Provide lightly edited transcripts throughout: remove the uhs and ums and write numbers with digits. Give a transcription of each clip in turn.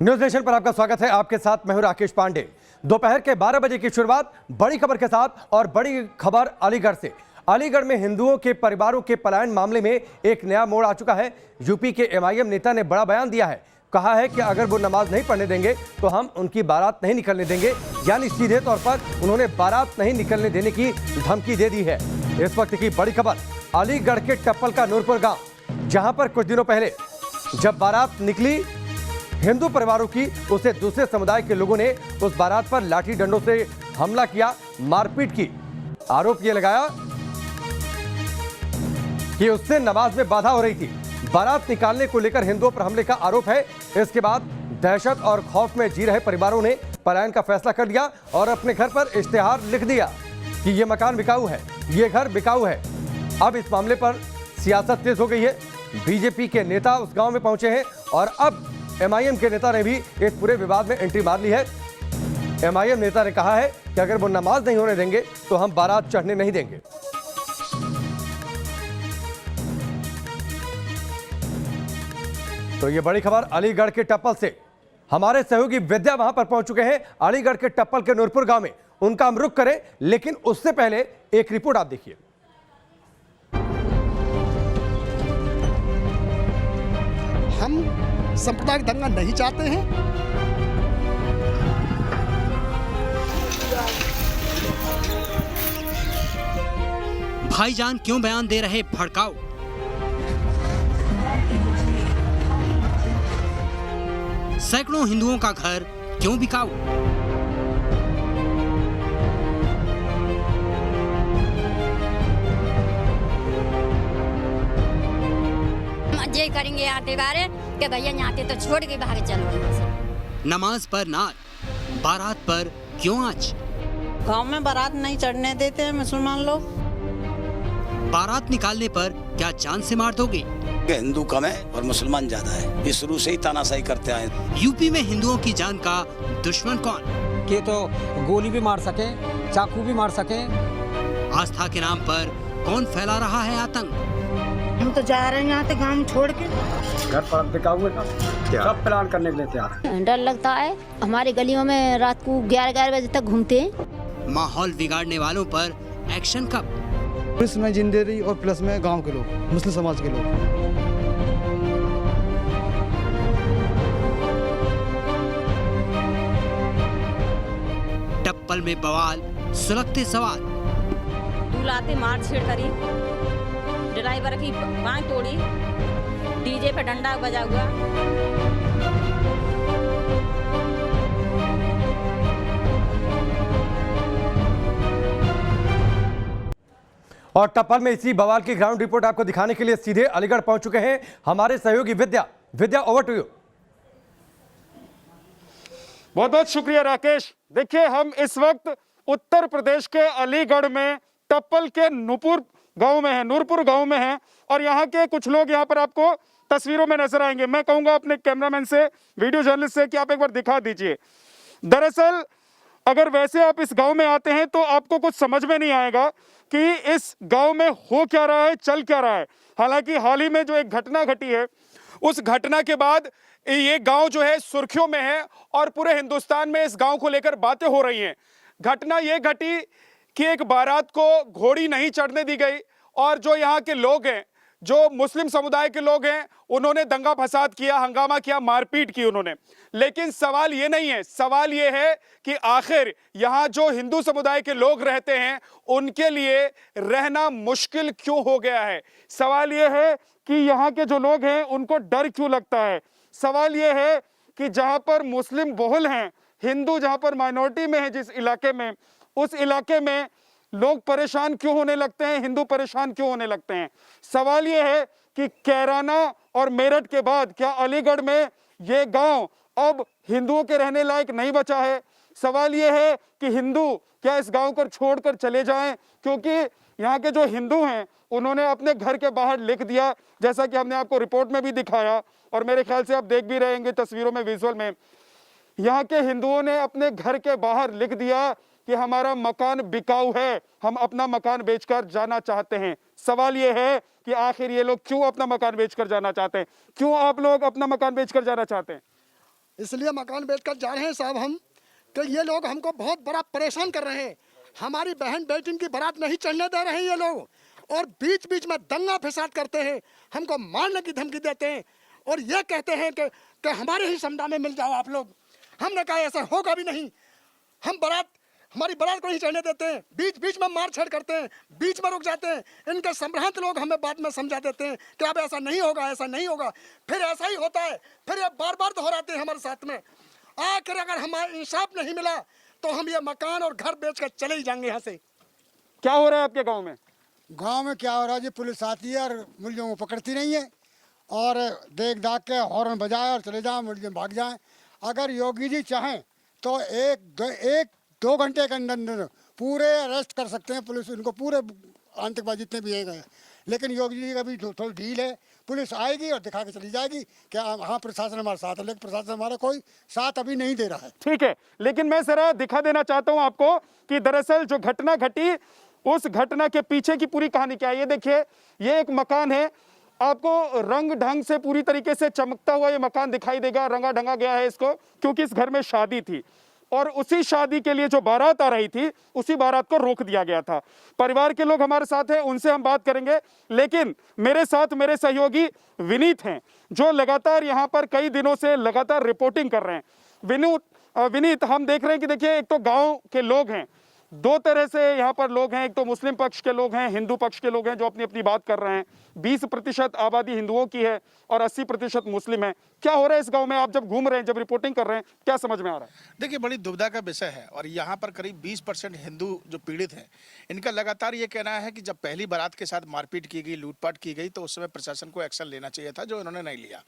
News nation पर आपका स्वागत है। आपके साथ मैं हूं राकेश पांडे। दोपहर के 12 बजे की शुरुआत बड़ी खबर के साथ, और बड़ी खबर अलीगढ़ से। अलीगढ़ में हिंदुओं के परिवारों के पलायन मामले में एक नया मोड़ आ चुका है। यूपी के एमआईएम नेता ने बड़ा बयान दिया है। कहा है कि अगर वो नमाज नहीं पढ़ने देंगे तो हम उनकी बारात नहीं निकलने देंगे, यानी सीधे तौर पर उन्होंने बारात नहीं निकलने देने की धमकी दे दी है। इस वक्त की बड़ी खबर अलीगढ़ के टप्पल का नूरपुर गांव, जहां पर कुछ दिनों पहले जब बारात निकली हिंदू परिवारों की, उसे दूसरे समुदाय के लोगों ने उस बारात पर लाठी डंडों से हमला किया, मारपीट की। आरोप यह लगाया कि उससे नमाज में बाधा हो रही थी। बारात निकालने को लेकर हिंदुओं पर हमले का आरोप है। इसके बाद दहशत और खौफ में जी रहे परिवारों ने पलायन का फैसला कर लिया और अपने घर पर इश्तेहार लिख दिया कि यह मकान बिकाऊ है, यह घर बिकाऊ है। अब इस मामले पर सियासत तेज हो गई है। बीजेपी के नेता उस गांव में पहुंचे हैं और अब एमआईएम के नेता ने भी इस पूरे विवाद में एंट्री मार ली है। एमआईएम नेता ने कहा है कि अगर वो नमाज नहीं होने देंगे तो हम बारात चढ़ने नहीं देंगे। तो ये बड़ी खबर अलीगढ़ के टप्पल से। हमारे सहयोगी विद्या वहां पर पहुंच चुके हैं अलीगढ़ के टप्पल के नूरपुर गांव में। उनका हम रुख करें, लेकिन उससे पहले एक रिपोर्ट आप देखिए। हम सांप्रदायिक दंगा नहीं चाहते हैं। भाईजान क्यों बयान दे रहे भड़काऊ? सैकड़ों हिंदुओं का घर क्यों बिकाऊ? ये करेंगे आते बारे कि भैया यहाँ तो छोड़ के भाग चलो यहाँ से। नमाज पर नाच, बारात पर क्यों आँच? गांव में बारात नहीं चढ़ने देते हैं मुसलमान लोग। बारात निकालने पर क्या जान से मार दोगे? हिंदू कम है और मुसलमान ज्यादा है, ये शुरू से ही तानाशाही करते आए। यूपी में हिंदुओं की जान का दुश्मन कौन? के तो गोली भी मार सके, चाकू भी मार सके। आस्था के नाम पर कौन फैला रहा है आतंक? हम तो जा रहे हैं यहाँ से गाँव छोड़ के। घर पर बिकाऊ है, सब प्लान करने के लिए तैयार है। डर लगता है। हमारी गलियों में रात को 11 बजे तक घूमते हैं। माहौल बिगाड़ने वालों पर एक्शन कब? प्लस में जिंदेरी और प्लस में गांव के लोग, मुस्लिम समाज के लोग। टप्पल में बवाल, सुलगते सवाल। दूल्हाते मार छेड़ करी, ड्राइवर की बांह तोड़ी, डीजे पे डंडा बजा हुआ। और टप्पल में इसी बवाल की ग्राउंड रिपोर्ट आपको दिखाने के लिए सीधे अलीगढ़ पहुंच चुके हैं हमारे सहयोगी विद्या। विद्या, ओवर टू यू। बहुत बहुत शुक्रिया राकेश। देखिए, हम इस वक्त उत्तर प्रदेश के अलीगढ़ में टप्पल के नूरपुर गांव में हैं और यहाँ के कुछ लोग यहाँ पर आपको तस्वीरों में नजर आएंगे। मैं कहूँगा अपने कैमरामैन से, वीडियो जर्नलिस्ट से कि आप एक बार दिखा दीजिए। दरअसल अगर वैसे आप इस गांव में आते हैं तो आपको कुछ समझ में नहीं आएगा कि इस गांव में हो क्या रहा है, चल क्या रहा है। हालांकि हाल ही में जो एक घटना घटी है, उस घटना के बाद ये गांव जो है सुर्खियों में है और पूरे हिंदुस्तान में इस गांव को लेकर बातें हो रही हैं। घटना ये घटी कि एक बारात को घोड़ी नहीं चढ़ने दी गई और जो यहाँ के लोग हैं, जो मुस्लिम समुदाय के लोग हैं, उन्होंने दंगा फसाद किया, हंगामा किया, मारपीट की उन्होंने। लेकिन सवाल ये नहीं है, सवाल ये है कि आखिर यहाँ जो हिंदू समुदाय के लोग रहते हैं उनके लिए रहना मुश्किल क्यों हो गया है। सवाल ये है कि यहाँ के जो लोग हैं उनको डर क्यों लगता है। सवाल ये है कि जहाँ पर मुस्लिम बहुल हैं, हिंदू जहाँ पर माइनॉरिटी में है जिस इलाके में, उस इलाके में लोग परेशान क्यों होने लगते हैं, हिंदू परेशान क्यों होने लगते हैं। सवाल यह है कि कैराना और मेरठ के बाद क्या अलीगढ़ में ये गांव अब हिंदुओं के रहने लायक नहीं बचा है। सवाल यह है कि हिंदू क्या इस गांव को छोड़कर चले जाएं, क्योंकि यहाँ के जो हिंदू हैं उन्होंने अपने घर के बाहर लिख दिया, जैसा कि हमने आपको रिपोर्ट में भी दिखाया और मेरे ख्याल से आप देख भी रहेंगे तस्वीरों में, विजुअल में। यहाँ के हिंदुओं ने अपने घर के बाहर लिख दिया कि हमारा मकान बिकाऊ है, हम अपना मकान बेचकर जाना चाहते हैं। सवाल ये है कि आखिर ये लोग क्यों अपना मकान बेचकर जाना चाहते हैं? क्यों आप लोग अपना मकान बेचकर जाना चाहते हैं? इसलिए मकान बेचकर जा रहे हैं साहब हम, कि ये लोग हमको बहुत बड़ा परेशान कर रहे हैं। हमारी बहन बेटी की बारात नहीं चढ़ने दे रहे हैं ये लोग, और बीच बीच में दंगा फसाद करते हैं, हमको मारने की धमकी देते हैं, और ये कहते हैं कि हमारे ही समुदाय में मिल जाओ आप लोग। हमने कहा ऐसा होगा भी नहीं, हम हमारी बारात को नहीं चढ़ने देते हैं, बीच बीच में मार छेड़ करते हैं, बीच में रुक जाते हैं। इनके संभ्रांत लोग हमें बाद में समझा देते हैं कि अब ऐसा नहीं होगा, ऐसा नहीं होगा, फिर ऐसा ही होता है, फिर ये बार बार दोहराते हैं हमारे साथ में। आखिर अगर हमारा इंसाफ नहीं मिला तो हम ये मकान और घर बेच कर चले ही जाएंगे यहाँ से। क्या हो रहा है आपके गाँव में? गांव में क्या हो रहा है जी, पुलिस आती है और मुलजिमों को पकड़ती नहीं है, और देख दाख के हॉर्न बजाए और चले जाए, मुलजिम भाग जाए। अगर योगी जी चाहें तो एक दो घंटे के अंदर पूरे अरेस्ट कर सकते हैं पुलिस, इनको पूरे आतंकवादी जितने भी है गए। लेकिन योगी जी का भी थोड़ी ढील है, पुलिस आएगी और दिखा के चली जाएगी कि हाँ प्रशासन हमारे साथ है, लेकिन प्रशासन हमारा कोई साथ अभी नहीं दे रहा है। ठीक है, लेकिन मैं जरा दिखा देना चाहता हूं आपको कि दरअसल जो घटना घटी, उस घटना के पीछे की पूरी कहानी क्या है। ये देखिए, ये एक मकान है, आपको रंग ढंग से पूरी तरीके से चमकता हुआ ये मकान दिखाई देगा, रंगा ढंगा गया है इसको, क्योंकि इस घर में शादी थी और उसी शादी के लिए जो बारात आ रही थी, उसी बारात को रोक दिया गया था। परिवार के लोग हमारे साथ हैं, उनसे हम बात करेंगे, लेकिन मेरे साथ मेरे सहयोगी विनीत हैं, जो लगातार यहाँ पर कई दिनों से लगातार रिपोर्टिंग कर रहे हैं। विनीत, हम देख रहे हैं कि देखिए, एक तो गांव के लोग हैं, दो तरह से यहाँ पर लोग हैं, एक तो मुस्लिम पक्ष के लोग हैं, हिंदू पक्ष के लोग हैं जो अपनी अपनी बात कर रहे हैं। 20% आबादी हिंदुओं की है और 80% मुस्लिम है। क्या हो रहा है इस गांव में? आप जब घूम रहे हैं, जब रिपोर्टिंग कर रहे हैं, क्या समझ में आ रहा है? देखिए, बड़ी दुविधा का विषय है, और यहाँ पर करीब 20% हिंदू जो पीड़ित हैं, इनका लगातार ये कहना है कि जब पहली बारात के साथ मारपीट की गई, लूटपाट की गई, तो उस समय प्रशासन को एक्शन लेना चाहिए था, जो इन्होंने नहीं लिया।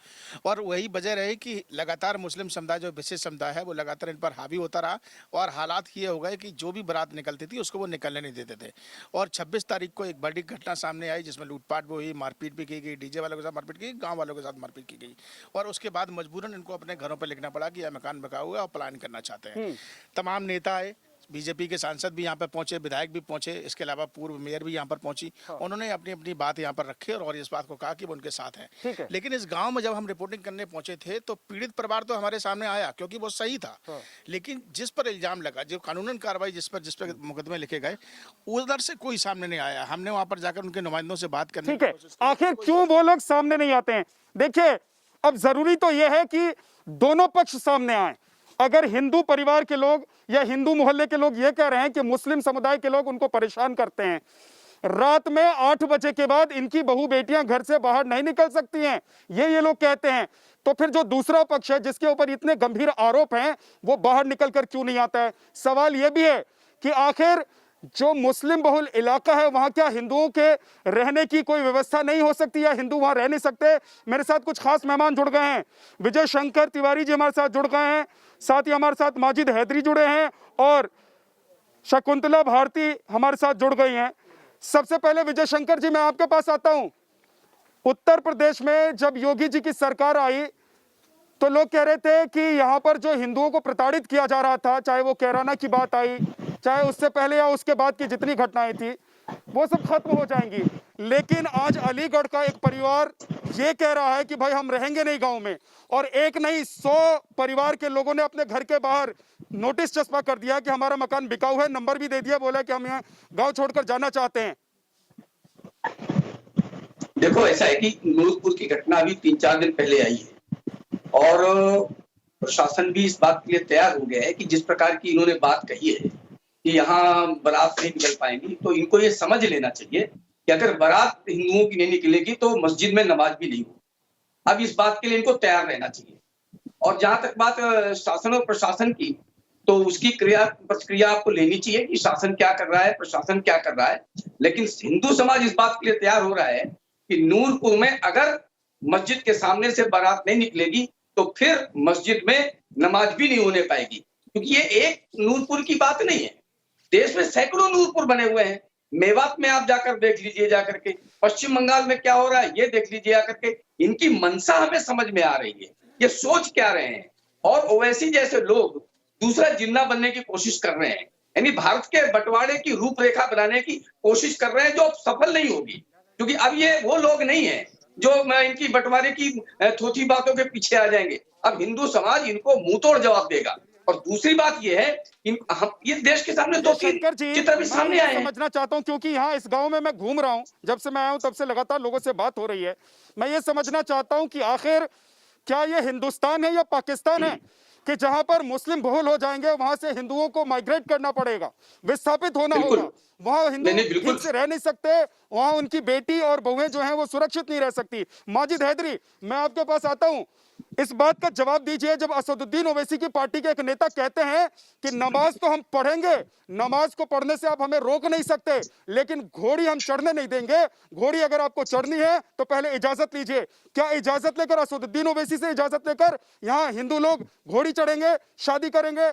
और वही वजह रही कि लगातार मुस्लिम समुदाय, जो विशेष समुदाय है, वो लगातार इन पर हावी होता रहा, और हालात ये हो गए कि जो भी बारात निकलती थी उसको वो निकलने नहीं देते थे। और 26 तारीख को एक बड़ी घटना सामने आई, जिसमें लूटपाट भी हुई, मारपीट भी की गई, डीजे वालों के साथ मारपीट की गई, गाँव वालों के साथ मारपीट की गई, और उसके बाद मजबूरन को अपने घरों पर लिखना पड़ा कि यह मकान बिका हुआ है और पलायन करना चाहते हैं। तमाम नेता आए, बीजेपी के सांसद भी यहाँ पर पहुंचे, विधायक भी पहुंचे, इसके अलावा पूर्व मेयर भी यहाँ पर पहुंची। उन्होंने अपनी अपनी बात यहाँ पर रखी और इस बात को कहा कि वो उनके साथ हैं। लेकिन इस गांव में जब हम रिपोर्टिंग करने पहुंचे थे, तो पीड़ित परिवार तो हमारे सामने आया, क्योंकि वो सही था। लेकिन जिस पर इल्जाम लगा, जो कानूनन कार्रवाई जिस पर मुकदमे लिखे गए, उधर से कोई सामने नहीं आया। हमने वहाँ पर जाकर उनके नुमाइंदों से बात करने की कोशिश की। आखिर क्यों वो लोग सामने नहीं आते हैं? देखिए, अब जरूरी तो यह है कि दोनों पक्ष सामने आए। अगर हिंदू परिवार के लोग या हिंदू मोहल्ले के लोग ये कह रहे हैं कि मुस्लिम समुदाय के लोग उनको परेशान करते हैं, रात में 8 बजे के बाद इनकी बहू बेटियां घर से बाहर नहीं निकल सकती हैं, ये लोग कहते हैं, तो फिर जो दूसरा पक्ष है जिसके ऊपर इतने गंभीर आरोप हैं, वो बाहर निकल कर क्यों नहीं आता है? सवाल यह भी है कि आखिर जो मुस्लिम बहुल इलाका है, वहां क्या हिंदुओं के रहने की कोई व्यवस्था नहीं हो सकती, या हिंदू वहां रह नहीं सकते? मेरे साथ कुछ खास मेहमान जुड़ गए हैं। विजय शंकर तिवारी जी हमारे साथ जुड़ गए हैं, साथ ही हमारे साथ माजिद हैदरी जुड़े हैं, और शकुंतला भारती हमारे साथ जुड़ गई हैं। सबसे पहले विजय शंकर जी, मैं आपके पास आता हूं। उत्तर प्रदेश में जब योगी जी की सरकार आई, तो लोग कह रहे थे कि यहाँ पर जो हिंदुओं को प्रताड़ित किया जा रहा था, चाहे वो कैराना की बात आई, चाहे उससे पहले या उसके बाद की जितनी घटनाएं थी, वो सब खत्म हो जाएंगी। लेकिन आज अलीगढ़ का एक परिवार ये कह रहा है कि भाई हम रहेंगे नहीं गांव में, और एक नहीं 100 परिवार के लोगों ने अपने घर के बाहर नोटिस चस्पा कर दिया कि हमारा मकान बिकाऊ है, नंबर भी दे दिया, बोला कि हम यहाँ गांव छोड़कर जाना चाहते हैं। देखो, ऐसा है कि नूरपुर की घटना अभी 3-4 दिन पहले आई है, और प्रशासन भी इस बात के लिए तैयार हो गया है कि जिस प्रकार की इन्होंने बात कही है कि यहाँ बारात नहीं निकल पाएंगी, तो इनको ये समझ लेना चाहिए कि अगर बारात हिंदुओं की नहीं निकलेगी तो मस्जिद में नमाज भी नहीं होगी। अब इस बात के लिए इनको तैयार रहना चाहिए। और जहां तक बात शासन और प्रशासन की, तो उसकी प्रतिक्रिया आपको लेनी चाहिए कि शासन क्या कर रहा है, प्रशासन क्या कर रहा है। लेकिन हिंदू समाज इस बात के लिए तैयार हो रहा है कि नूरपुर में अगर मस्जिद के सामने से बारात नहीं निकलेगी तो फिर मस्जिद में नमाज भी नहीं होने पाएगी, क्योंकि ये एक नूरपुर की बात नहीं है। देश में सैकड़ों नूरपुर बने हुए हैं। मेवात में आप जाकर देख लीजिए, जाकर के पश्चिम बंगाल में क्या हो रहा है ये देख लीजिए आकर के। इनकी मंशा हमें समझ में आ रही है, ये सोच क्या रहे हैं। और ओवैसी जैसे लोग दूसरा जिन्ना बनने की कोशिश कर रहे हैं, यानी भारत के बंटवारे की रूपरेखा बनाने की कोशिश कर रहे हैं, जो अब सफल नहीं होगी, क्योंकि अब ये वो लोग नहीं है जो इनकी बंटवारे की थोथी बातों के पीछे आ जाएंगे। अब हिंदू समाज इनको मुंह तोड़ जवाब देगा। और दूसरी बात ये है, ये देश के सामने दो तीन चित्र भी सामने आए हैं। समझना चाहता हूं, क्योंकि यहाँ इस गांव में मैं घूम रहा हूं, जब से मैं आया हूं तब से लगातार लोगों से बात हो रही है। मैं ये समझना चाहता हूं कि आखिर क्या ये हिंदुस्तान है या पाकिस्तान है कि जहां पर मुस्लिम बहुल हो जाएंगे वहां से हिंदुओं को माइग्रेट करना पड़ेगा, विस्थापित होना होगा। वहां हिंदू ठीक से रह नहीं सकते, वहां उनकी बेटी और बहुएं जो हैं वो सुरक्षित नहीं रह सकती। माजिद हैदरी, मैं आपके पास आता हूं, इस बात का जवाब दीजिए जब असदुद्दीन ओवैसी की पार्टी के एक नेता कहते हैं कि नमाज तो हम पढ़ेंगे, नमाज को पढ़ने से आप हमें रोक नहीं सकते, लेकिन घोड़ी हम चढ़ने नहीं देंगे। घोड़ी अगर आपको चढ़नी है तो पहले इजाजत लीजिए। क्या इजाजत लेकर, असदुद्दीन ओवैसी से इजाजत लेकर यहाँ हिंदू लोग घोड़ी चढ़ेंगे, शादी करेंगे?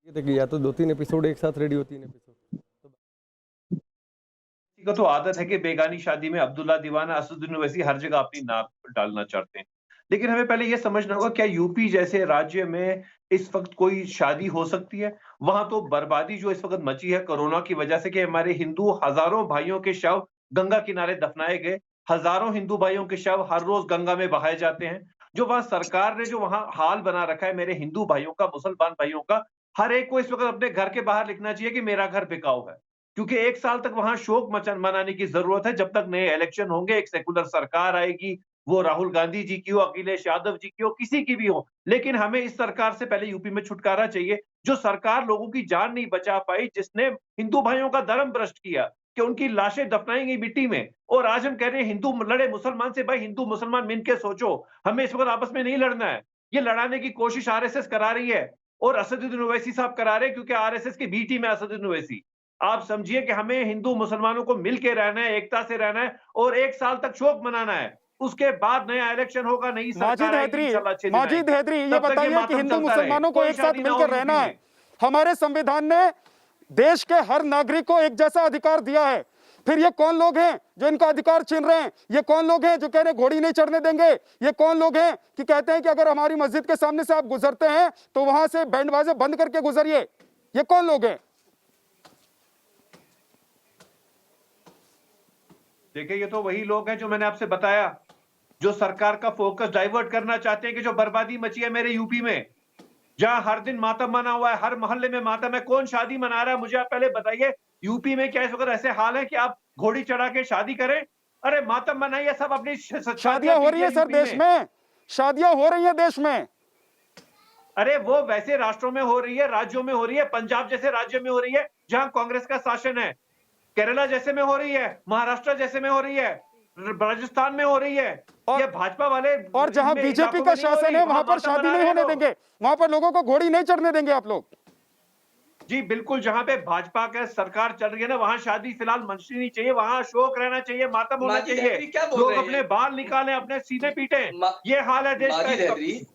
देखिए, या तो 2-3 एपिसोड एक साथ रेडी होती है एपिसोड का तो आदत है कि बेगानी शादी में अब्दुल्ला दीवाना, असदुद्दीन ओवैसी हर जगह अपनी नाक डालना चाहते हैं। लेकिन हमें पहले यह समझना होगा, क्या यूपी जैसे राज्य में इस वक्त कोई शादी हो सकती है? वहां तो बर्बादी जो इस वक्त मची है कोरोना की वजह से, कि हमारे हिंदू हजारों भाइयों के शव गंगा किनारे दफनाए गए, हजारों हिंदू भाइयों के शव हर रोज गंगा में बहाए जाते हैं। जो वहां सरकार ने जो वहां हाल बना रखा है मेरे हिंदू भाइयों का, मुसलमान भाइयों का, हर एक को इस वक्त अपने घर के बाहर लिखना चाहिए कि मेरा घर बिकाऊ है। क्योंकि 1 साल तक वहां शोक मनाने की जरूरत है, जब तक नए इलेक्शन होंगे, एक सेकुलर सरकार आएगी, वो राहुल गांधी जी की हो, अखिलेश यादव जी की हो, किसी की भी हो। लेकिन हमें इस सरकार से पहले यूपी में छुटकारा चाहिए, जो सरकार लोगों की जान नहीं बचा पाई, जिसने हिंदू भाइयों का धर्म भ्रष्ट किया कि उनकी लाशें दफनाई गई मिट्टी में। और आज हम कह रहे हैं हिंदू लड़े मुसलमान से। भाई, हिंदू मुसलमान मिलकर सोचो, हमें इस वक्त आपस में नहीं लड़ना है। ये लड़ाने की कोशिश आरएसएस करा रही है और असदुद्दीन ओवैसी साहब करा रहे हैं, क्योंकि आरएसएस की बी टीम है असदुद्दीन ओवैसी। आप समझिए कि हमें हिंदू मुसलमानों को मिलके रहना है, एकता से रहना है और 1 साल तक शोक मनाना है। उसके बाद नया इलेक्शन होगा, नई सरकार आएगी। माजिद हैदरी, ये बताइए कि हिंदू मुसलमानों को एक साथ मिलकर रहना है। हमारे संविधान ने देश के हर नागरिक को एक जैसा अधिकार दिया है। फिर ये कौन लोग हैं जो इनका अधिकार छीन रहे हैं? ये कौन लोग हैं जो कह रहे हैं घोड़ी नहीं चढ़ने देंगे? ये कौन लोग हैं कि कहते हैं कि अगर हमारी मस्जिद के सामने से आप गुजरते हैं तो वहां से बैंड बाजे बंद करके गुजरिए? ये कौन लोग हैं? देखिए, ये तो वही लोग हैं जो मैंने आपसे बताया, जो सरकार का फोकस डाइवर्ट करना चाहते हैं कि जो बर्बादी मची है मेरे यूपी में, जहां हर दिन मातम मना हुआ है, हर मोहल्ले में मातम है। कौन शादी मना रहा है? मुझे आप पहले बताइए, यूपी में क्या इस वक्त ऐसे हाल है कि आप घोड़ी चढ़ा के शादी करें? अरे मातम मनाइए, सब अपनी शादियां हो रही है सर देश में, शादियां हो रही है देश में। अरे वो वैसे राष्ट्रों में हो रही है, राज्यों में हो रही है, पंजाब जैसे राज्य में हो रही है जहां कांग्रेस का शासन है, केरला जैसे में हो रही है, महाराष्ट्र जैसे में हो रही है, राजस्थान में हो रही है। ये भाजपा वाले और जहां बीजेपी का शासन है वहां पर शादी नहीं होने देंगे, वहां पर लोगों को घोड़ी नहीं चढ़ने देंगे आप लोग। जी बिल्कुल, जहां पे भाजपा का सरकार चल रही है ना, वहां शादी फिलहाल मंशनी नहीं चाहिए, वहां शोक रहना चाहिए, मातम होना चाहिए, लोग अपने बाल निकालें, अपने सीने पीटे। ये हाल है देश का।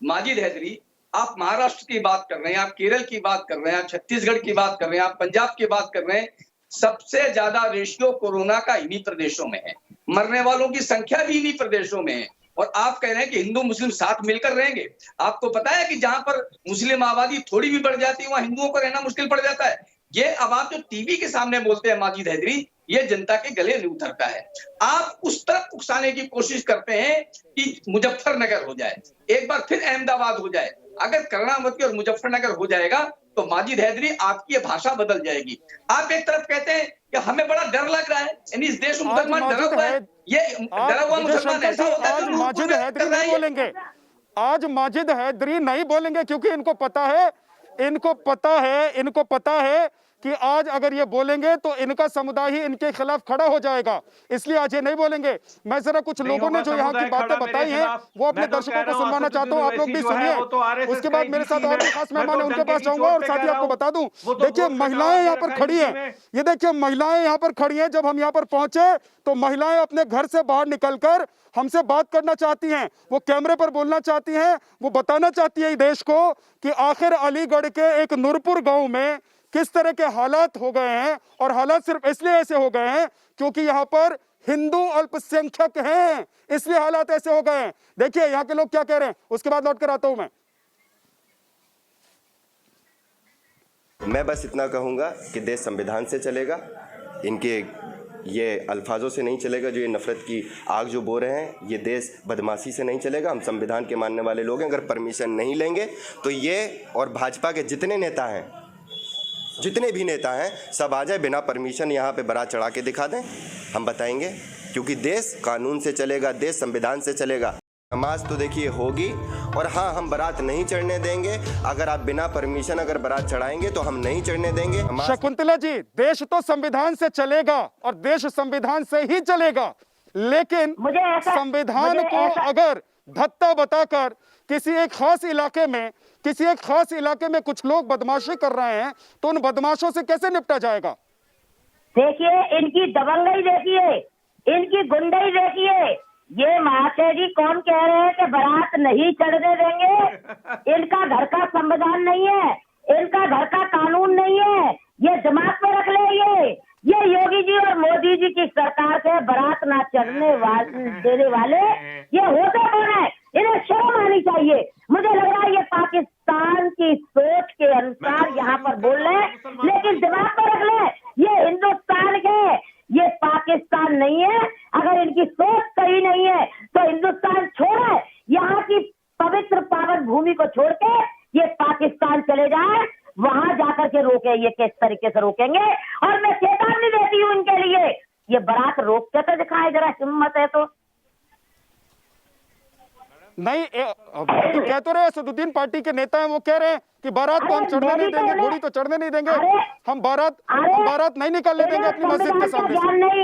माजिद हैदरी, आप महाराष्ट्र की बात कर रहे हैं, आप केरल की बात कर रहे हैं, आप छत्तीसगढ़ की बात कर रहे हैं, आप पंजाब की बात कर रहे हैं। सबसे ज्यादा रेशियो कोरोना का इन्हीं प्रदेशों में है, मरने वालों की संख्या भी इन्हीं प्रदेशों में है। और आप कह रहे हैं कि हिंदू मुस्लिम साथ मिलकर रहेंगे। आपको पता है कि जहां पर मुस्लिम आबादी थोड़ी भी बढ़ जाती है वहां हिंदुओं को रहना मुश्किल पड़ जाता है। ये अब आप जो टीवी के सामने बोलते हैं माजिद हैदरी, ये जनता के गले नहीं उतरता है। आप उस तरफ उकसाने की कोशिश करते हैं कि मुजफ्फरनगर हो जाए, एक बार फिर अहमदाबाद हो जाए। अगर कर्णावती और मुजफ्फरनगर हो जाएगा तो माजिद हैदरी आपकी भाषा बदल जाएगी। आप एक तरफ कहते हैं कि हमें बड़ा डर लग रहा है, यानी इस देश में मुसलमान डरा हुआ है। ये डरा हुआ मुसलमान ऐसा होता है जो माजिद हैदरी नहीं बोलेंगे। आज माजिद हैदरी नहीं बोलेंगे क्योंकि इनको पता है कि आज अगर ये बोलेंगे तो इनका समुदाय ही इनके खिलाफ खड़ा हो जाएगा, इसलिए आज ये नहीं बोलेंगे। मैं जरा कुछ लोगों ने जो यहाँ की बातें बताई हैं वो अपने दर्शकों को सुनवाना चाहता हूँ, आप लोग भी सुनिए। उसके बाद मेरे साथ और भी खास मेहमान है, उनके पास जाऊंगा। और साथ ही आपको बता दूं, देखिए महिलाएं यहाँ पर खड़ी है, ये देखिए महिलाएं यहाँ पर खड़ी है। जब हम यहाँ पर पहुंचे तो महिलाएं अपने घर से बाहर निकलकर हमसे बात करना चाहती हैं, वो कैमरे पर बोलना चाहती हैं, वो बताना चाहती है देश को कि आखिर अलीगढ़ के एक नूरपुर गांव में किस तरह के हालात हो गए हैं। और हालात सिर्फ इसलिए ऐसे हो गए हैं क्योंकि यहाँ पर हिंदू अल्पसंख्यक हैं, इसलिए हालात ऐसे हो गए हैं। देखिए यहाँ के लोग क्या कह रहे हैं, उसके बाद लौट कर आता हूं मैं। मैं बस इतना कहूँगा कि देश संविधान से चलेगा, इनके ये अल्फाजों से नहीं चलेगा जो ये नफरत की आग जो बो रहे हैं। ये देश बदमाशी से नहीं चलेगा। हम संविधान के मानने वाले लोग हैं। अगर परमिशन नहीं लेंगे तो ये और भाजपा के जितने नेता हैं, जितने भी नेता हैं, सब आ जाए बिना परमिशन यहाँ पे बारात चढ़ा के दिखा दें, हम बताएंगे। क्योंकि देश कानून से चलेगा, देश संविधान से चलेगा। नमाज तो देखिए होगी, और हाँ, हम बारात नहीं चढ़ने देंगे। अगर आप बिना परमिशन अगर बारात चढ़ाएंगे तो हम नहीं चढ़ने देंगे। शकुंतला जी, देश तो संविधान से चलेगा और देश संविधान से ही चलेगा, लेकिन संविधान को अगर धत्ता बताकर किसी एक खास इलाके में कुछ लोग बदमाशी कर रहे हैं तो उन बदमाशों से कैसे निपटा जाएगा? देखिए, इनकी दबंगई देखिए, इनकी गुंडई देखिए। ये महाशय जी कौन कह रहे हैं कि बारात नहीं चढ़ने देंगे? इनका घर का संविधान नहीं है, इनका घर का कानून नहीं है। ये दिमाग में रख ले। ये योगी जी और मोदी जी की सरकार से बारात ना चढ़ने देने वाले ये होते कौन है? इन्हें शर्म आनी चाहिए। मुझे लग रहा है ये पाकिस्तान की सोच के अनुसार यहाँ पर बोल रहे हैं, लेकिन दिमाग में रख ले, ये हिंदुस्तान के, ये पाकिस्तान नहीं है। अगर इनकी सोच सही नहीं है तो हिंदुस्तान छोड़े, यहाँ की पवित्र पावन भूमि को छोड़ के ये पाकिस्तान चले जाए, वहां जाकर के रोके। ये किस तरीके से रोकेंगे? और मैं चेतावनी देती हूँ इनके लिए, ये बारात रोक के तो दिखाए, जरा हिम्मत है तो। नहीं, तो कह तो रहे असदुद्दीन पार्टी के नेता हैं, वो कह रहे हैं कि बारात तो हम चढ़ने नहीं देंगे, घोड़ी तो चढ़ने नहीं देंगे, हम बारात नहीं निकालने देंगे अपनी मस्जिद के सामने से।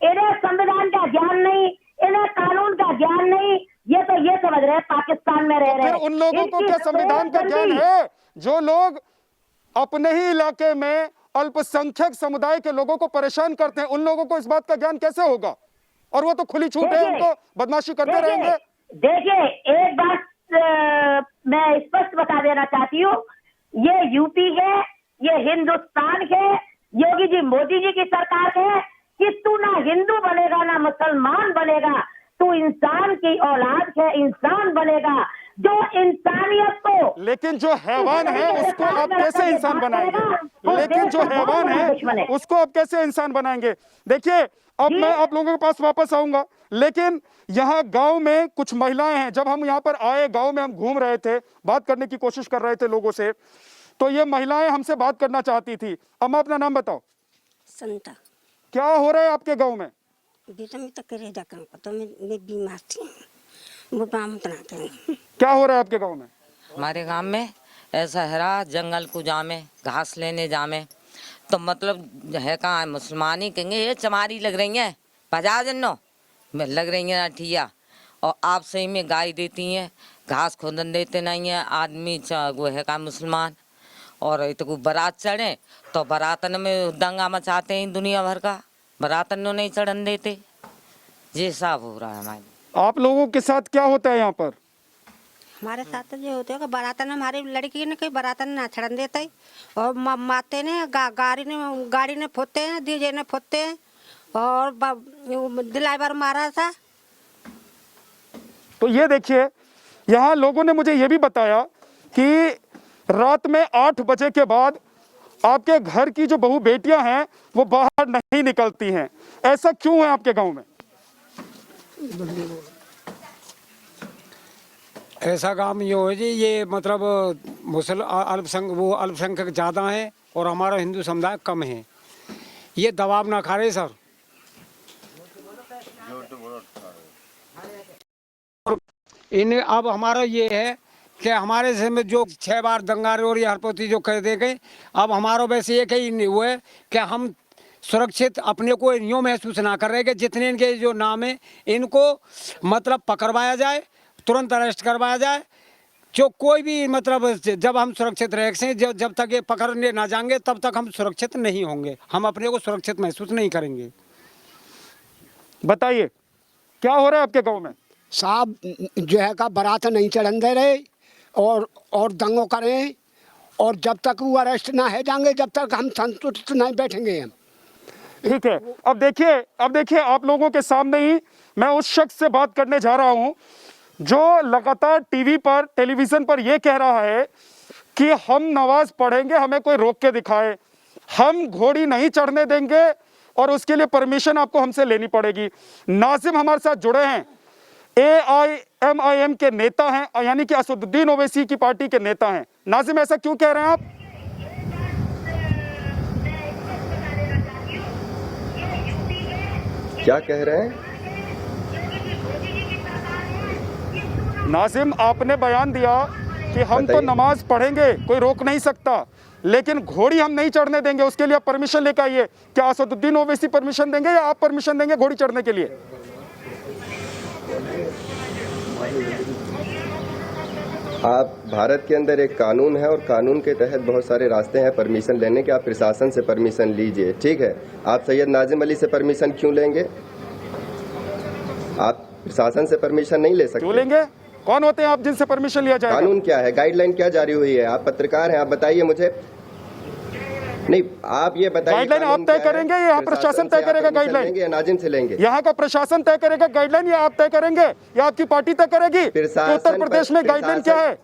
इन्हें संविधान का ज्ञान नहीं, इन्हें कानून का ज्ञान नहीं। ये तो ये समझ रहे हैं पाकिस्तान में रह रहे हैं। उन लोगों को क्या संविधान का ज्ञान है? जो लोग अपने ही इलाके में अल्पसंख्यक समुदाय के लोगों को परेशान करते हैं, उन लोगों को इस बात का ज्ञान कैसे होगा? और वो तो खुली छूट है, उनको बदमाशी करते रहेंगे। देखिए, एक बात मैं स्पष्ट बता देना चाहती हूँ, ये यूपी है, ये हिंदुस्तान है, योगी जी मोदी जी की सरकार है कि तू ना हिंदू बनेगा ना मुसलमान बनेगा, तू इंसान की औलाद है, इंसान बनेगा। जो इंसानियत को, लेकिन जो हैवान है उसको आप कैसे इंसान बनाएंगे? लेकिन जो हैवान है उसको आप कैसे इंसान बनाएंगे? देखिए, अब मैं आप लोगों के पास वापस आऊंगा, लेकिन यहाँ गांव में कुछ महिलाएं हैं। जब हम यहाँ पर आए, गांव में हम घूम रहे थे, बात करने की कोशिश कर रहे थे लोगों से, तो ये महिलाएं हमसे बात करना चाहती थी। अम्मा, अपना नाम बताओ। संता। क्या हो रहा है आपके गांव में? बेटा मैं तो करे तो मैं बीमार थी, वो क्या हो रहा है आपके गांव में? हमारे गांव में ऐसा है रहा, जंगल को जामे, घास लेने जामे, तो मतलब है कहाँ मुसलमान ही कहेंगे ये चमारी लग रही है, बजा जन्नो लग रही है ठिया, और आप सही में गाय देती हैं, घास खोदन देते नहीं है आदमी, वो है कहाँ मुसलमान। और तो बारात चढ़े तो बारातन में दंगा मचाते हैं दुनिया भर का, बारातन नहीं चढ़न देते। ये सब हो रहा है हमारे। आप लोगों के साथ क्या होता है यहाँ पर? हमारे साथ तो ये होते है कि बारातन हमारी लड़की ने कोई बारातन ना चढ़न देते, और माते ने गाड़ी ने फोते हैं, डीजे ने फोते हैं, और ड्राइवर मारा था। तो ये देखिए, यहाँ लोगों ने मुझे ये भी बताया कि रात में 8 बजे के बाद आपके घर की जो बहू बेटियां हैं वो बाहर नहीं निकलती हैं। ऐसा क्यों है आपके गांव में? ऐसा काम ये हो जी, ये मतलब अल्पसंख्यक ज़्यादा है और हमारा हिंदू समुदाय कम है। ये दबाव ना खा रहे सर। इन अब हमारा ये है कि हमारे से में जो 6 बार दंगारे और हरपति जो कर दे गए, अब हमारा वैसे एक ही वो है कि हम सुरक्षित अपने को यूँ महसूस ना कर रहे कि जितने इनके जो नाम है इनको मतलब पकड़वाया जाए, तुरंत अरेस्ट करवाया जाए। जो कोई भी मतलब जब हम सुरक्षित रह सकें, जब तक ये पकड़ने ना जाएंगे तब तक हम सुरक्षित नहीं होंगे, हम अपने को सुरक्षित महसूस नहीं करेंगे। बताइए क्या हो रहा है आपके गाँव में? साहब जो है का बारात नहीं चढ़न दे रहे और दंगों करें, और जब तक वो अरेस्ट ना है जाएंगे जब तक हम संतुष्ट नहीं बैठेंगे हम। ठीक है, अब देखिए आप लोगों के सामने ही मैं उस शख्स से बात करने जा रहा हूं जो लगातार टेलीविजन पर यह कह रहा है कि हम नमाज पढ़ेंगे, हमें कोई रोक के दिखाए, हम घोड़ी नहीं चढ़ने देंगे और उसके लिए परमिशन आपको हमसे लेनी पड़ेगी। नाजिम हमारे साथ जुड़े हैं, AIMIM के नेता हैं, यानी कि असदुद्दीन ओवैसी की पार्टी के नेता हैं। नाजिम, ऐसा क्यों कह रहे हैं आप? क्या कह रहे हैं? नाजिम, आपने बयान दिया कि हम तो नमाज पढ़ेंगे, कोई रोक नहीं सकता, लेकिन घोड़ी हम नहीं चढ़ने देंगे, उसके लिए आप परमिशन लेकर आइए। क्या असदुद्दीन ओवैसी परमिशन देंगे या आप परमिशन देंगे घोड़ी चढ़ने के लिए? आप, भारत के अंदर एक कानून है और कानून के तहत बहुत सारे रास्ते हैं परमिशन लेने के। आप प्रशासन से परमिशन लीजिए, ठीक है। आप सैयद नाजिम अली से परमिशन क्यों लेंगे? आप प्रशासन से परमिशन नहीं ले सकते। क्यों लेंगे? कौन होते हैं आप जिनसे परमिशन लिया जाएगा? कानून क्या है, गाइडलाइन क्या जारी हुई है? आप पत्रकार हैं, आप बताइए मुझे। नहीं, आप ये बताइए, गाइडलाइन आप तय करेंगे या यहाँ प्रशासन तय करेगा? गाइडलाइन या नाजिम से लेंगे? यहाँ का प्रशासन तय करेगा गाइडलाइन या आप तय करेंगे या आपकी पार्टी तय करेगी? तो उत्तर प्रदेश में गाइडलाइन क्या है?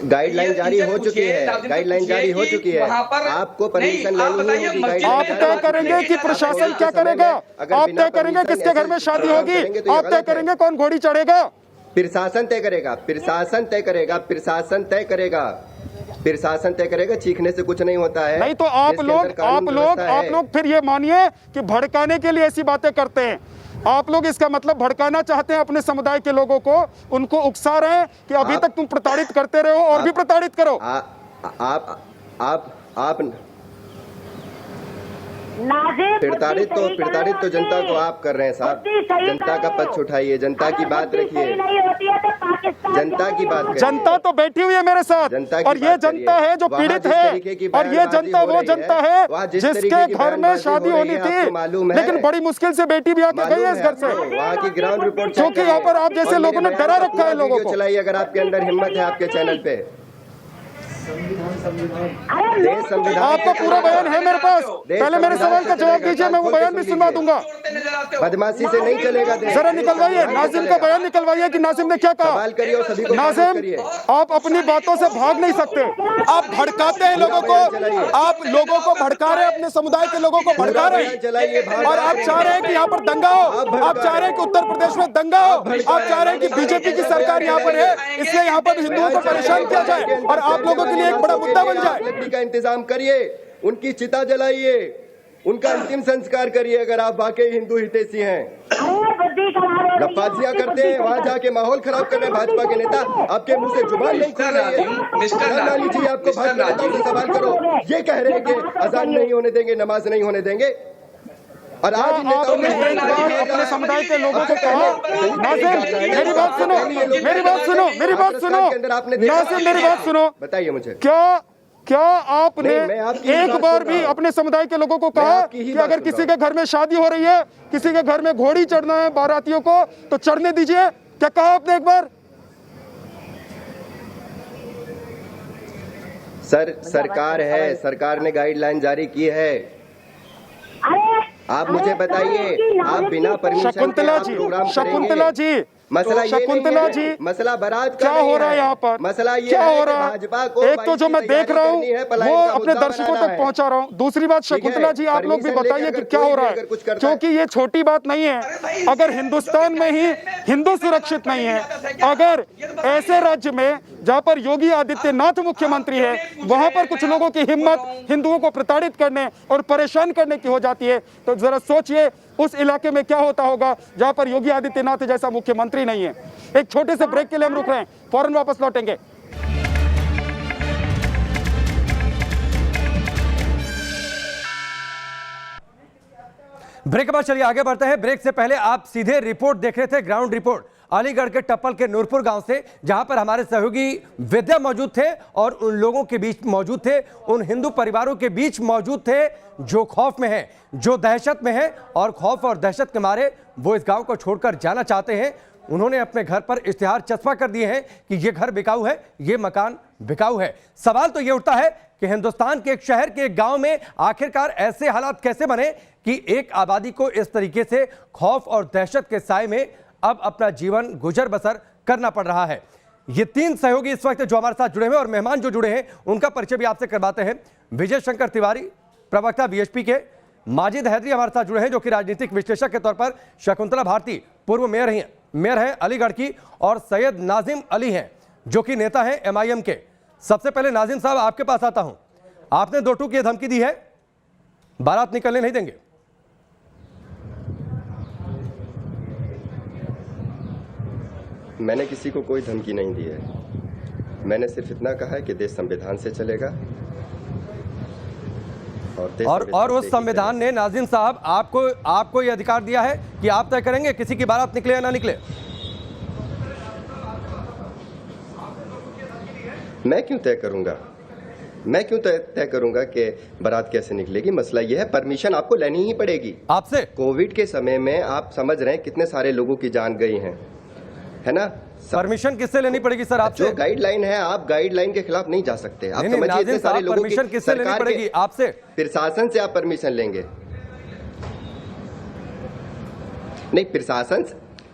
गाइडलाइन जारी हो चुकी है, गाइडलाइन जारी हो चुकी है, आपको परमिशन लेनी होगी। आप तय करेंगे कि प्रशासन क्या करेगा? आप तय करेंगे किसके घर में शादी होगी? आप तय करेंगे कौन घोड़ी चढ़ेगा? प्रशासन तय करेगा, प्रशासन तय करेगा, प्रशासन तय करेगा, प्रशासन तय करेगा। चीखने से कुछ नहीं होता है। नहीं तो आप लोग फिर ये मानिए कि भड़काने के लिए ऐसी बातें करते हैं। आप लोग इसका मतलब भड़काना चाहते हैं अपने समुदाय के लोगों को, उनको उकसा रहे हैं कि अभी तक तुम प्रताड़ित करते रहे हो और भी प्रताड़ित करो। आप प्रताड़ित तो जनता को आप कर रहे हैं साहब। जनता का पक्ष उठाइए, जनता की बात रखिए, जनता की बात करिए। जनता तो बैठी हुई है मेरे साथ, और ये जनता है जो पीड़ित है, और ये जनता वो जनता है जिसके घर में शादी होनी थी, लेकिन बड़ी मुश्किल से बेटी भी आके गई है इस घर से, वहाँ की ग्राउंड रिपोर्ट, क्योंकि यहाँ पर आप जैसे लोगों ने डरा रखा है लोगों को। चलाइए अगर आपके अंदर हिम्मत है, आपके चैनल पे। आपका पूरा बयान है मेरे पास, पहले मेरे सवाल का जवाब दीजिए, मैं वो बयान भी सुनवा दूंगा। बदमाशी से नहीं चलेगा। जरा निकलवाइए नाजिम का बयान, निकलवाइए कि नाजिम ने क्या कहा। नाजिम, आप अपनी बातों से भाग नहीं सकते, आप भड़काते हैं लोगों को, आप लोगों को भड़का रहे हैं, अपने समुदाय के लोगों को भड़का रहे हैं, और आप चाह रहे हैं कि यहाँ पर दंगा हो, आप चाह रहे हैं कि उत्तर प्रदेश में दंगा हो, आप चाह रहे हैं कि बीजेपी की सरकार यहाँ पर है, इसलिए यहाँ पर हिंदुओं को परेशान किया जाए और आप लोगों के लिए एक बड़ा मुद्दा बन जाए। लकड़ी का इंतजाम करिए, उनकी चिता जलाइए, उनका अंतिम संस्कार करिए अगर आप वाकई हिंदू हितैषी हैं। लफाजियां करते हैं, वहाँ जाके माहौल खराब कर रहे हैं भाजपा के नेता, आपके मुंह से जुबान नहीं खुल रही है। आपको भाजपा नेताओं से सवाल करो, ये कह रहे हैं कि अजान नहीं होने देंगे, नमाज नहीं होने देंगे, और आज आपने एक बार अपने समुदाय के लोगों को कहा। नाजिम, मेरी बात सुनो, मेरी बात सुनो, मेरी बात सुनो, नाजिम मेरी बात सुनो, बताइए मुझे, क्या आपने एक बार भी अपने समुदाय के लोगों को कहा कि अगर किसी के घर में शादी हो रही है, किसी के घर में घोड़ी चढ़ना है बारातियों को, तो चढ़ने दीजिए? क्या कहा आपने एक बार? सरकार है, सरकार ने गाइडलाइन जारी की है। आप मुझे बताइए, आप बिना परमिशन के शकुंतला जी, मसला शकुंतला जी, मसला बारात क्या हो रहा है यहाँ पर? मसला ये क्या हो रहा है? भाजपा को एक तो जो मैं देख रहा हूँ वो अपने दर्शकों तक पहुँचा रहा हूँ, दूसरी बात शकुंतला जी आप लोग भी बताइए कि क्या हो रहा है, क्योंकि ये छोटी बात नहीं है। अगर हिंदुस्तान में ही हिंदू सुरक्षित नहीं है, अगर ऐसे राज्य में जहाँ पर योगी आदित्यनाथ मुख्यमंत्री है, वहां पर कुछ लोगों की हिम्मत हिंदुओं को प्रताड़ित करने और परेशान करने की हो जाती है, तो जरा सोचिए उस इलाके में क्या होता होगा जहां पर योगी आदित्यनाथ जैसा मुख्यमंत्री नहीं है। एक छोटे से ब्रेक के लिए हम रुक रहे हैं, फौरन वापस लौटेंगे। ब्रेक के बाद चलिए आगे बढ़ते हैं। ब्रेक से पहले आप सीधे रिपोर्ट देख रहे थे, ग्राउंड रिपोर्ट अलीगढ़ के टप्पल के नूरपुर गांव से, जहां पर हमारे सहयोगी विद्या मौजूद थे और उन लोगों के बीच मौजूद थे, उन हिंदू परिवारों के बीच मौजूद थे जो खौफ में है, जो दहशत में है, और खौफ और दहशत के मारे वो इस गांव को छोड़कर जाना चाहते हैं। उन्होंने अपने घर पर इश्तिहार चस्पा कर दिए हैं कि ये घर बिकाऊ है, ये मकान बिकाऊ है। सवाल तो ये उठता है कि हिंदुस्तान के एक शहर के एक गांव में आखिरकार ऐसे हालात कैसे बने कि एक आबादी को इस तरीके से खौफ और दहशत के साए में अब अपना जीवन गुजर बसर करना पड़ रहा है। ये 3 सहयोगी इस वक्त जो हमारे साथ जुड़े हुए और मेहमान जो जुड़े हैं उनका परिचय भी आपसे करवाते हैं। विजय शंकर तिवारी, प्रवक्ता बीएचपी के, माजिद हैदरी हमारे साथ जुड़े हैं जो कि राजनीतिक विश्लेषक के तौर पर, शकुंतला भारती पूर्व मेयर हैं अलीगढ़ की, और सैयद नाजिम अली हैं जो कि नेता हैं MIM के। सबसे पहले नाजिम साहब आपके पास आता हूं, आपने 2 की धमकी दी है, बारात निकलने नहीं देंगे। मैंने किसी को कोई धमकी नहीं दी है। मैंने सिर्फ इतना कहा है कि देश संविधान से चलेगा और उस संविधान ने नाजिम साहब आपको यह अधिकार दिया है कि आप तय करेंगे किसी की बारात निकले या ना निकले। मैं क्यों तय करूंगा? मैं क्यों तय करूंगा कि बारात कैसे निकलेगी? मसला यह है परमिशन आपको लेनी ही पड़ेगी आपसे। कोविड के समय में आप समझ रहे हैं कितने सारे लोगों की जान गई हैं, है ना? परमिशन किससे लेनी पड़ेगी सर आपसे? जो गाइडलाइन है, आप गाइडलाइन के खिलाफ नहीं जा सकते। आप समझिए इतने सारे लोगों की परमिशन किससे लेनी पड़ेगी? आपसे। प्रशासन से आप परमिशन लेंगे? नहीं, प्रशासन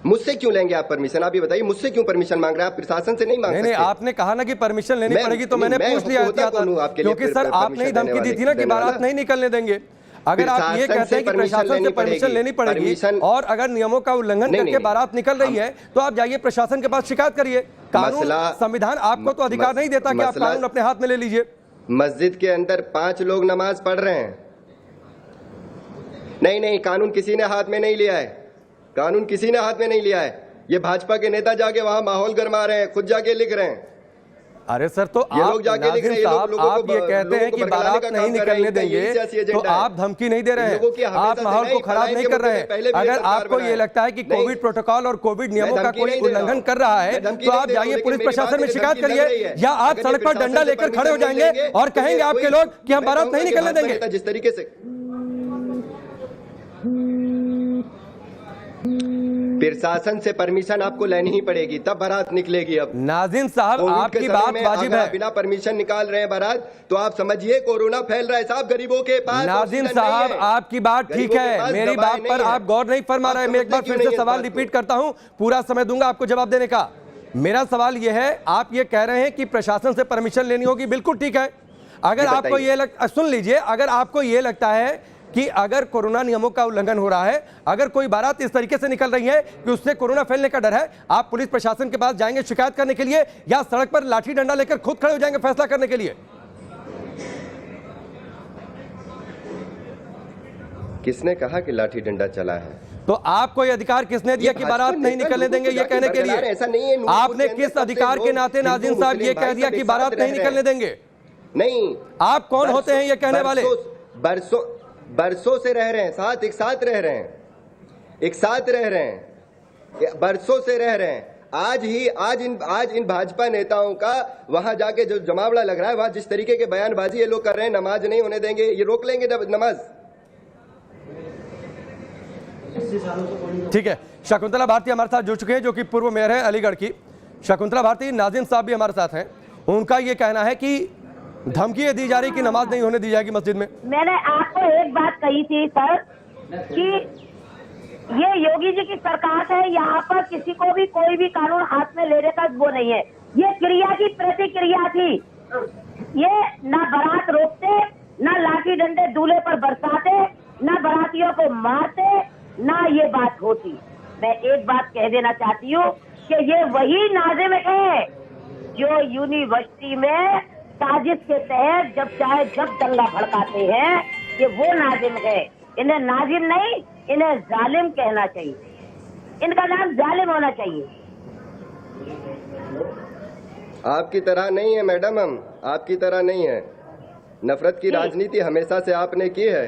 मुझसे क्यों लेंगे आप परमिशन? आप ये बताइए, मुझसे क्यों परमिशन मांग रहे हैं? आप प्रशासन से नहीं मांग सकते। नहीं, आपने कहा ना कि परमिशन लेनी पड़ेगी, तो मैंने पूछ लिया क्योंकि सर आपने ही धमकी दी थी ना कि बारात नहीं निकलने देंगे। अगर आप ये कहते हैं कि प्रशासन से परमिशन लेनी पड़ेगी और अगर नियमों का उल्लंघन करके बारात निकल रही है तो आप जाइए प्रशासन के पास शिकायत करिए। कानून, संविधान आपको तो अधिकार नहीं देता कि आप कानून अपने हाथ में ले लीजिए। मस्जिद के अंदर 5 लोग नमाज पढ़ रहे हैं। नहीं, कानून किसी ने हाथ में नहीं लिया है। कानून किसी ने हाथ में नहीं लिया है। ये भाजपा के नेता जाके वहां माहौल गरमा रहे हैं, खुद जाके लिख रहे हैं। अरे सर, तो आप नाजिम साहब आप ये कहते हैं कि बारात नहीं निकलने देंगे तो आप धमकी नहीं दे रहे हैं, आप माहौल को खराब नहीं कर रहे हैं। अगर आपको ये लगता है कि कोविड प्रोटोकॉल और कोविड नियमों का कोई उल्लंघन कर रहा है तो आप जाइए पुलिस प्रशासन में शिकायत करिए, या आप सड़क पर डंडा लेकर खड़े हो जाएंगे और कहेंगे आपके लोग कि हम बारात नहीं निकलने देंगे। जिस तरीके से प्रशासन से परमिशन आपको लेनी ही पड़ेगी, तब बारात निकलेगी। अब नाजिम साहब आपकी बात वाजिब है। बिना परमिशन निकाल रहे हैं बारात तो आप समझिए कोरोना फैल रहा है साहब गरीबों के पास। नाजिम साहब आपकी बात ठीक है, मेरी बात पर आप गौर नहीं फरमा रहे। मैं एक बार फिर से सवाल रिपीट करता हूं, पूरा समय दूंगा आपको जवाब देने का। मेरा सवाल यह है, आप ये कह रहे हैं कि प्रशासन से परमिशन लेनी होगी, बिल्कुल ठीक है। अगर आपको ये सुन लीजिए, अगर आपको ये लगता है कि अगर कोरोना नियमों का उल्लंघन हो रहा है, अगर कोई बारात इस तरीके से निकल रही है कि उससे कोरोना फैलने का डर है, आप पुलिस प्रशासन के पास जाएंगे शिकायत करने के लिए या सड़क पर लाठी डंडा लेकर खुद खड़े हो जाएंगे फैसला करने के लिए? किसने कहा कि लाठी डंडा चला है? तो आपको ये अधिकार किसने दिया कि बारात नहीं निकलने देंगे ये कहने के लिए? ऐसा नहीं है। आपने किस अधिकार के नाते नाजिम साहब ये कह दिया कि बारात नहीं निकलने देंगे? नहीं, आप कौन होते हैं ये कहने वाले? बरसों से रह रहे हैं साथ, एक साथ रह रहे हैं, बरसों से रह रहे हैं। आज इन भाजपा नेताओं का वहां जाके जो जमावड़ा लग रहा है, वहां जिस तरीके के बयानबाजी ये लोग कर रहे हैं, नमाज नहीं होने देंगे, ये रोक लेंगे नमाज। ठीक है, शकुंतला भारती हमारे साथ जुड़ चुके हैं जो कि पूर्व मेयर है अलीगढ़ की। शकुंतला भारती, नाजिम साहब भी हमारे साथ हैं, उनका ये कहना है कि धमकी दी जा रही कि नमाज नहीं होने दी जाएगी मस्जिद में। मैंने आपको एक बात कही थी सर कि ये योगी जी की सरकार है, यहाँ पर किसी को भी कोई भी कानून हाथ में लेने का वो नहीं है। ये क्रिया की प्रतिक्रिया थी। ये ना बारात रोकते, ना लाठी डंडे दूल्हे पर बरसाते, ना बारातियों को मारते, ना ये बात होती। मैं एक बात कह देना चाहती हूँ कि ये वही नाजिम है जो यूनिवर्सिटी में साजिश के तहत जब दंगा भड़काते हैं, ये वो नाजिम है। इन्हें नाजिम नहीं, इन्हें जालिम कहना चाहिए। इनका नाम जालिम होना चाहिए। आपकी तरह नहीं है मैडम, हम आपकी तरह नहीं है। नफरत की राजनीति हमेशा से आपने की है।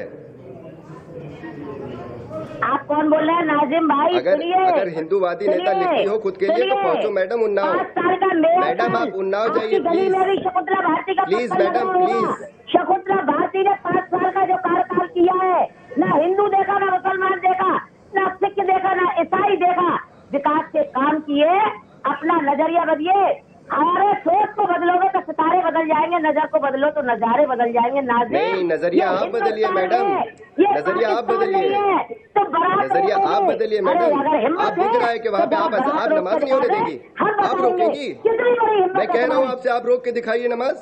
आप कौन बोल रहे हैं नाजिम भाई? अगर हिंदूवादी नेता लिखती हो खुद के लिए तो पहुंचो मैडम उन्नाव। 5 साल का मेयर, मैडम आप उन्नाव जाइए प्लीज। शकुंतला भारती का please madam please. Shakuntala Bharti ने 5 साल का जो कार्यकाल किया है, ना हिंदू देखा, ना मुसलमान देखा, ना सिख देखा, ना ईसाई देखा। विकास के काम किए, अपना नजरिया बदलिए। हमारे सोच को बदलोगे तो सितारे बदल जाएंगे, नजर को बदलो तो नजारे बदल जाएंगे। नाज़िम, नहीं, नजरिया ये आप बदलिए हिंदुस्तान मैडम, है, ये नजरिया आप पाकिस्तान बदलिए, नहीं है। तो बारात नजरिया रोकेंगे। आप बदलिए अरे मैडम। अगर हिम्मत आप दिख रहा है कि वहाँ पे तो आप बारात रोक नमाज के नहीं होने दिखा दें, देंगी, हम आप बताएंगे। रोकेंगी। कितनी बड़ी हिम्मत मैं कह रहा हूँ है आपसे, आप रोक के दिखाइए नमाज,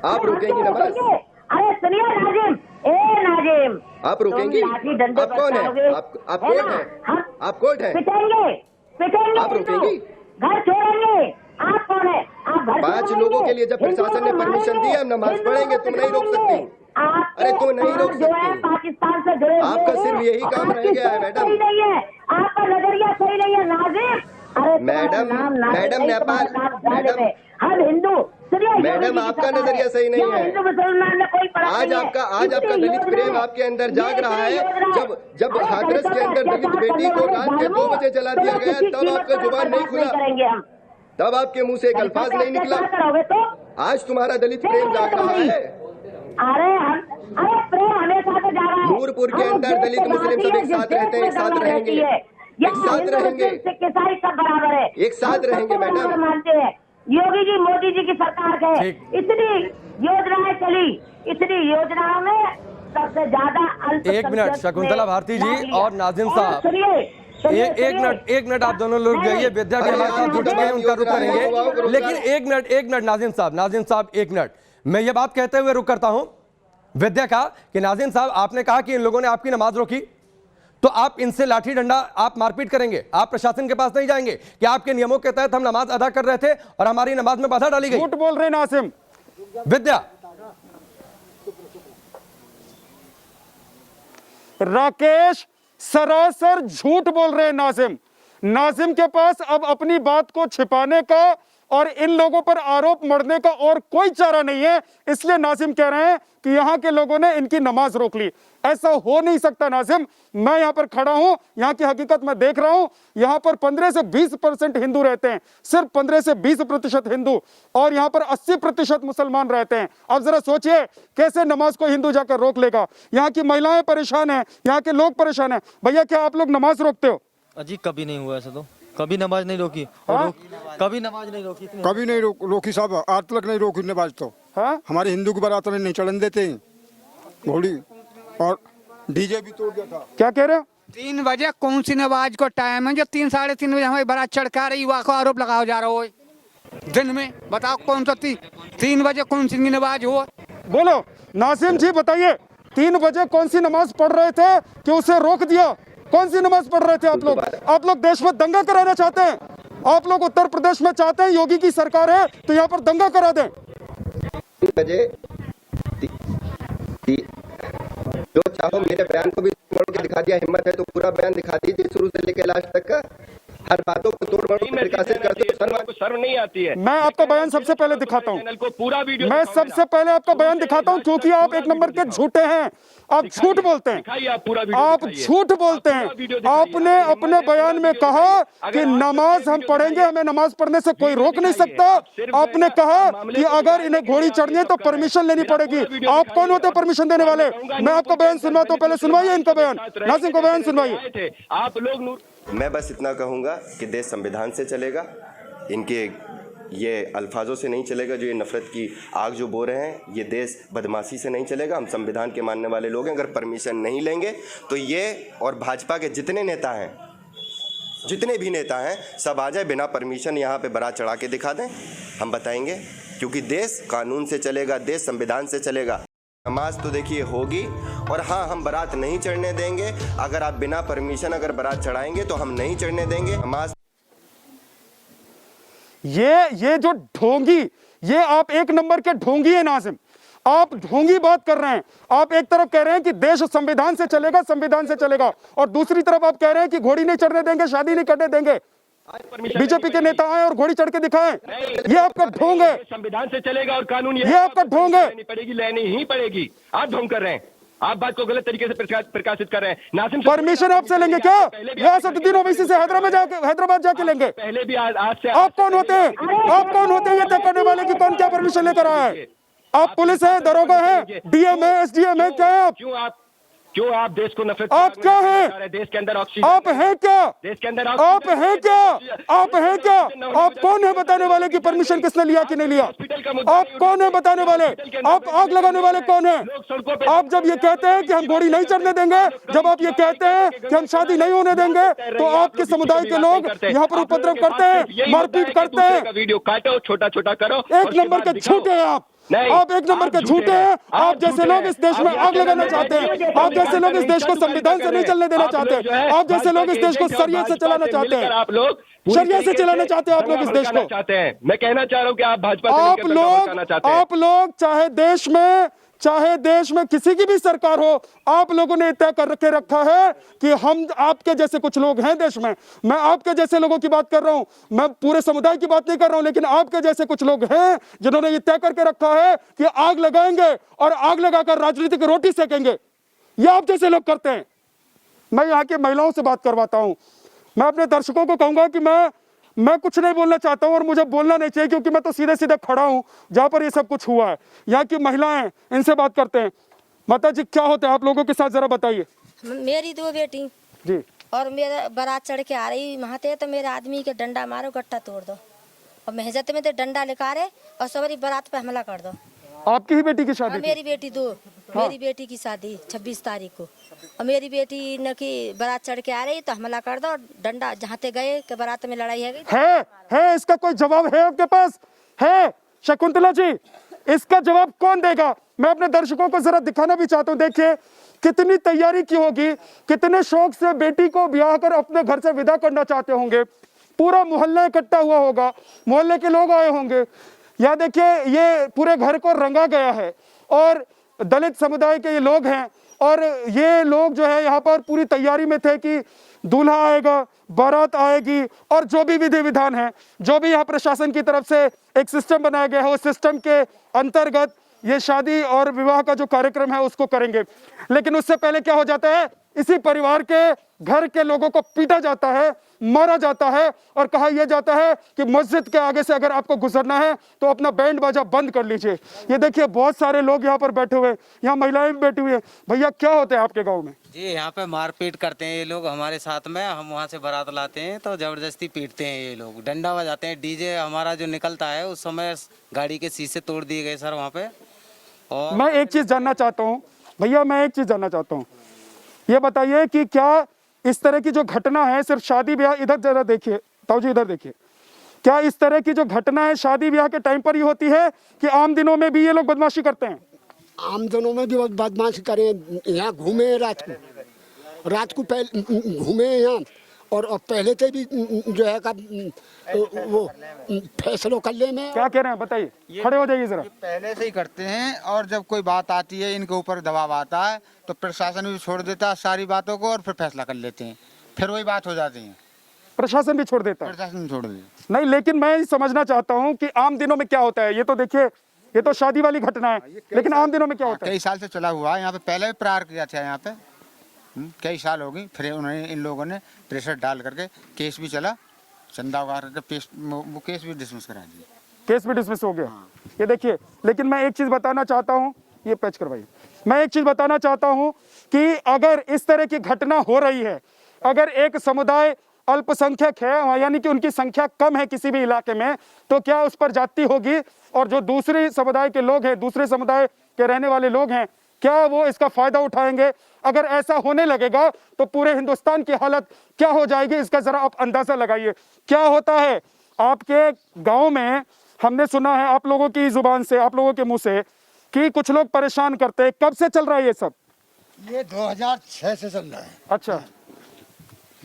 आप अरे हम रोकेंगी क्यों नमाज, रोकेंगे? अरे सुनिए नाजिम, ए नाजिम, आप रोकेंगी? तुम लाठी डंडे आप कौन है? बरसाओगे, आप है कोर्ट ना? है? हम आप कोर्ट है? पिटेंगे, पिटेंगे आप हिंदू, रोकेंगी? घर छोड़ेंगे। आप कौन है? आप घर 5 छोड़ेंगे? लोगों के लिए जब हिंदुओं प्रशासन ने को परमिशन दी है, हम नमाज हिंदुओं पढ़ेंगे, को तुम नहीं रोक पिटवाएंगे। सकती। आपके अरे तुम नहीं रोक कान जो है सकती। पाकिस्तान से जुड़े हुए आपका हैं, सिर्फ यही और काम रह आपकी गया है सोच मैडम। सही नहीं है, आपका नजरिया सही नहीं है नाजिम। अरे मैडम, मैडम नेपाल, मैडम, हम हिंदू, सुनिए मैडम, योगी जी की आपका सरकार नजरिया है। सही नहीं यहाँ है। हिंदू मुसलमान में कोई फर्क आज नहीं है। आपका इतनी दलित योजना प्रेम है, आपके अंदर ये जाग रहा इतनी है। योजना है। जब अरे हाथरस दलितों के पे अंदर दलित अत्याचार बेटी करने को वाले रात के 2 जालिमों, बजे जला दिया तुम्हें गया, किसी तब कीमत आपका पर जुबान नहीं बर्दाश्त खुला, करेंगे हम। तब आपके मुंह से एक दलितों अल्फाज पे नहीं निकला। अत्याचार करोगे तो आज तुम्हारा दलित प्रेम जाग रहा है। अरे प्रेम हमेशा से जागा है। नूरपुर के हम अंदर देश दलित के मुस्लिम वासी सब हैं, एक जिस साथ देश रहते हैं, में एक साथ गंगा रहेंगे, बहती है। एक यहाँ साथ हिंदू रहेंगे, मुस्लिम सिख ईसाई सब बराबर है, एक साथ हम रहेंगे सबको मैडम। बराबर मानते हैं। योगी जी, मोदी जी की सरकार के इतनी योजनाएं चली, इतनी योजनाओं में सबसे ज्यादा एक मिनट, शकुंतला भारती जी और नाजिम साहब, एक मिनट आप दोनों लोग जाइए। विद्या भी हमारे साथ जुड़ चुके हैं, उनका रुख करेंगे, लेकिन एक मिनट नाजिम साहब एक मिनट, मैं ये बात कहते हुए रुक करता हूं विद्या का कि नाजिम साहब, आपने कहा कि इन लोगों ने आपकी नमाज रोकी, तो आप इनसे लाठी डंडा, आप मारपीट करेंगे, आप प्रशासन के पास नहीं जाएंगे कि आपके नियमों के तहत हम नमाज अदा कर रहे थे और हमारी नमाज में बाधा डाली गई? झूठ बोल रहे नासिम। विद्या, राकेश सरासर झूठ बोल रहे हैं नाजिम। नाजिम के पास अब अपनी बात को छिपाने का और इन लोगों पर आरोप मढ़ने का और कोई चारा नहीं है, इसलिए नाजिम कह रहे हैं कि यहाँ के लोगों ने इनकी नमाज रोक ली। ऐसा हो नहीं सकता नाजिम, मैं यहाँ पर खड़ा हूँ, यहाँ की हकीकत मैं देख रहा हूँ। यहाँ पर 15 से 20% हिंदू रहते हैं, सिर्फ 15 से 20% हिंदू, और यहाँ पर 80% मुसलमान रहते हैं। अब जरा सोचिए कैसे नमाज को हिंदू जाकर रोक लेगा। यहाँ की महिलाएं परेशान हैं, यहाँ के लोग परेशान हैं। भैया क्या आप लोग नमाज रोकते हो? अजी कभी नहीं हुआ ऐसा, तो कभी नमाज नहीं रोकी, कभी नमाज नहीं रोकी, कभी नहीं रोकी साहब, आज तक नहीं रोकी नमाज। तो हमारे हिंदू की बारात नहीं चढ़न देते हैं घोड़ी, और डीजे भी तोड़ दिया था। क्या कह रहे हो? 3 बजे कौन सी नमाज को टाइम है जो 3 साढ़े 3 बजे हमारी बारात चढ़का रही, वहाँ को आरोप लगाया जा रहा हो दिन में? बताओ कौन सा 3 बजे कौन सी नमाज हो? बोलो नासिम जी, बताइए 3 बजे कौन सी नमाज पढ़ रहे थे कि उसे रोक दिया? कौन सी नमाज पढ़ रहे थे आप लोग? आप लोग देश में दंगा कराना चाहते हैं? आप लोग उत्तर प्रदेश में चाहते हैं योगी की सरकार है तो यहाँ पर दंगा करा दें? 3 बजे जो चाहो मेरे बयान को भी तोड़ के दिखा दिया, हिम्मत है तो पूरा बयान दिखा दीजिए शुरू से लेकर लास्ट तक का, हर बातों को तोड़ मरोड़ प्रकाशित करते हो, शर्म नहीं आती है। मैं आपका बयान सबसे पहले दिखाता हूँ, मैं सबसे पहले आपका बयान दिखाता हूँ, क्योंकि आप 1 नंबर के झूठे हैं, आप झूठ बोलते हैं, आप झूठ बोलते हैं। आपने अपने बयान में कहा कि नमाज हम पढ़ेंगे, हमें नमाज पढ़ने से कोई रोक नहीं सकता। आपने कहा कि अगर इन्हें घोड़ी चढ़नी है तो परमिशन लेनी पड़ेगी। आप कौन होते परमिशन देने वाले? मैं आपका बयान सुनवाता हूँ, पहले सुनवाइए इनका बयान, नासिम को बयान सुनवाइए। आप लोग, मैं बस इतना कहूंगा कि देश संविधान से चलेगा, इनके ये अल्फाजों से नहीं चलेगा जो ये नफरत की आग जो बो रहे हैं, ये देश बदमाशी से नहीं चलेगा। हम संविधान के मानने वाले लोग हैं, अगर परमिशन नहीं लेंगे तो ये और भाजपा के जितने नेता हैं, जितने भी नेता हैं, सब आ जाए बिना परमिशन यहाँ पे बारात चढ़ा के दिखा दें, हम बताएंगे, क्योंकि देश कानून से चलेगा, देश संविधान से चलेगा। नमाज तो देखिए होगी, और हाँ, हम बारात नहीं चढ़ने देंगे। अगर आप बिना परमिशन अगर बारात चढ़ाएंगे तो हम नहीं चढ़ने देंगे। नमाज ये जो ढोंगी, ये आप 1 नंबर के ढोंगी है नासिम, आप ढोंगी बात कर रहे हैं। आप एक तरफ कह रहे हैं कि देश संविधान से चलेगा, संविधान से चलेगा, और दूसरी तरफ आप कह रहे हैं कि घोड़ी नहीं चढ़ने देंगे, शादी नहीं करने देंगे। बीजेपी के नेता आए और घोड़ी चढ़ के दिखाएं, ये आपका ढोंग है। संविधान से चलेगा और कानून ये आपका ढोंग है। लेनी ही पड़ेगी। आप ढोंग कर रहे हैं, आप बात को गलत तरीके से प्रकाशित कर रहे हैं। नासिम, परमिशन आपसे लेंगे क्या? रियासतुद्दीन ओवैसी से हैदराबाद जाके लेंगे? पहले भी आज से आप कौन होते हैं? आप कौन होते हैं ये तय करने वाले कि कौन क्या परमिशन लेकर आया है? आप पुलिस है, दरोगा है, डीएम है, एसडीएम है, क्या है आप? क्यों आप देश को नफरत आप क्या हैं? देश के अंदर ऑक्सीजन आप हैं क्या? देश के अंदर आप हैं क्या? आप हैं क्या? आप कौन है बताने वाले कि परमिशन किसने लिया कि नहीं लिया? आप कौन है बताने वाले? आप आग लगाने वाले कौन है? आप जब ये कहते हैं कि हम घोड़ी नहीं चढ़ने देंगे, जब आप ये कहते हैं कि हम शादी नहीं होने देंगे, तो आपके समुदाय के लोग यहाँ पर उपद्रव करते हैं, मारपीट करते हैं। वीडियो काटो, छोटा छोटा करो। एक नंबर के झूठे हैं आप एक नंबर के झूठे हैं। आप जैसे लोग इस देश में आग लगाना चाहते हैं, आप जैसे लोग इस देश को संविधान से नहीं चलने देना चाहते हैं, आप जैसे लोग इस देश को शरियत से चलाना चाहते हैं, आप लोग शरियत से चलाना चाहते हैं आप लोग इस देश को। चाहते हैं, मैं कहना चाह रहा हूँ कि आप भाजपा से मिलकर भड़काना चाहते हैं। आप लोग चाहे देश में किसी की भी सरकार हो, आप लोगों ने तय कर के रखा है कि हम आपके जैसे कुछ लोग हैं देश में। मैं आपके जैसे लोगों की बात कर रहा हूं, मैं पूरे समुदाय की बात नहीं कर रहा हूं, लेकिन आपके जैसे कुछ लोग हैं जिन्होंने ये तय करके रखा है कि आग लगाएंगे और आग लगाकर राजनीतिक रोटी सेकेंगे। ये आप जैसे लोग करते हैं। मैं यहाँ की महिलाओं से बात करवाता हूँ। मैं अपने दर्शकों को कहूंगा कि मैं कुछ नहीं बोलना चाहता हूं और मुझे बोलना नहीं चाहिए, क्योंकि मैं तो सीधे सीधे खड़ा हूं जहां पर ये सब कुछ हुआ है। यहाँ की महिलाएं, इनसे बात करते हैं। माता जी, क्या होता है आप लोगों के साथ, जरा बताइए। मेरी 2 बेटी जी, और मेरा बारात चढ़ के आ रही वहाँ थे, तो मेरे आदमी के डंडा मारो, गट्टा तोड़ दो, और महजत में तो डंडा लेकर रहे और सवारी बारात पे हमला कर दो। आपकी ही बेटी की शादी? मेरी बेटी 2, मेरी बेटी की शादी 26 तारीख को, और मेरी बेटी न की बारात चढ़ के आ रही तो हमला कर दो, डंडा जहाँ ते गए कि बारात में लड़ाई है। इसका कोई जवाब है आपके पास? है शकुंतला जी, इसका जवाब कौन देगा? मैं अपने दर्शकों को जरा दिखाना भी चाहता हूँ। देखिए कितनी तैयारी की होगी, कितने शौक से बेटी को ब्याह कर अपने घर से विदा करना चाहते होंगे। पूरा मोहल्ला इकट्ठा हुआ होगा, मोहल्ले के लोग आए होंगे। यहाँ देखिए, ये पूरे घर को रंगा गया है और दलित समुदाय के ये लोग हैं, और ये लोग जो है यहाँ पर पूरी तैयारी में थे कि दूल्हा आएगा, बारात आएगी, और जो भी विधि विधान है, जो भी यहाँ प्रशासन की तरफ से एक सिस्टम बनाया गया है, उस सिस्टम के अंतर्गत ये शादी और विवाह का जो कार्यक्रम है उसको करेंगे। लेकिन उससे पहले क्या हो जाता है, इसी परिवार के घर के लोगों को पीटा जाता है, मारा जाता है, और कहा यह जाता है कि मस्जिद के आगे से अगर आपको गुजरना है तो अपना बैंड बाजा बंद कर लीजिए। ये देखिए बहुत सारे लोग यहाँ पर बैठे हुए, यहाँ महिलाएं भी बैठी हुई है। भैया, क्या होता है आपके गांव में? जी, यहाँ पे मारपीट करते हैं ये लोग हमारे साथ में। हम वहाँ से बारात लाते हैं तो जबरदस्ती पीटते हैं ये लोग, डंडा बजाते हैं। डीजे हमारा जो निकलता है उस समय गाड़ी के शीशे तोड़ दिए गए सर वहाँ पे। और मैं एक चीज जानना चाहता हूँ भैया, मैं एक चीज जानना चाहता हूँ, ये बताइए कि क्या इस तरह की जो घटना है सिर्फ शादी ब्याह, इधर जरा देखिए ताऊ जी, इधर देखिए, क्या इस तरह की जो घटना है शादी ब्याह के टाइम पर ही होती है कि आम दिनों में भी ये लोग बदमाशी करते हैं? आम दिनों में भी बदमाशी करें। यहाँ घूमे रात को पहले घूमे यहाँ, और पहले से भी जो है का वो फैसलों कर ले में। क्या कह रहे हैं बताइए, खड़े हो जाइए जरा। पहले से ही करते हैं, और जब कोई बात आती है इनके ऊपर दबाव आता है तो प्रशासन भी छोड़ देता है सारी बातों को, और फिर फैसला कर लेते हैं, फिर वही बात हो जाती है। प्रशासन भी छोड़ देता है? प्रशासन छोड़ देता नहीं, लेकिन मैं समझना चाहता हूँ कि आम दिनों में क्या होता है। ये तो देखिए, ये तो शादी वाली घटना है, लेकिन आम दिनों में क्या होता है? कई साल से चला हुआ है यहाँ पे, पहले भी प्रहार किया था यहाँ पे, कई साल हो गई। फिर उन्होंने इन लोगों ने प्रेशर डाल करके केस भी चला, चंदा वगैरह करके वो केस भी डिसमिस करा दिया। केस भी डिसमिस हो गया। ये देखिए, लेकिन मैं एक चीज बताना चाहता हूँ, ये पैच करवाइए। मैं एक चीज बताना चाहता हूँ कि अगर इस तरह की घटना हो रही है, अगर एक समुदाय अल्पसंख्यक है, यानी कि उनकी संख्या कम है किसी भी इलाके में, तो क्या उस पर जाति होगी? और जो दूसरे समुदाय के लोग हैं, दूसरे समुदाय के रहने वाले लोग हैं, क्या वो इसका फायदा उठाएंगे? अगर ऐसा होने लगेगा तो पूरे हिंदुस्तान की हालत क्या हो जाएगी, इसका जरा आप अंदाजा लगाइए। क्या होता है आपके गांव में, हमने सुना है आप लोगों की जुबान से, आप लोगों के मुंह से, कि कुछ लोग परेशान करते हैं। कब से चल रहा है ये सब? ये 2006 से चल रहा है। अच्छा,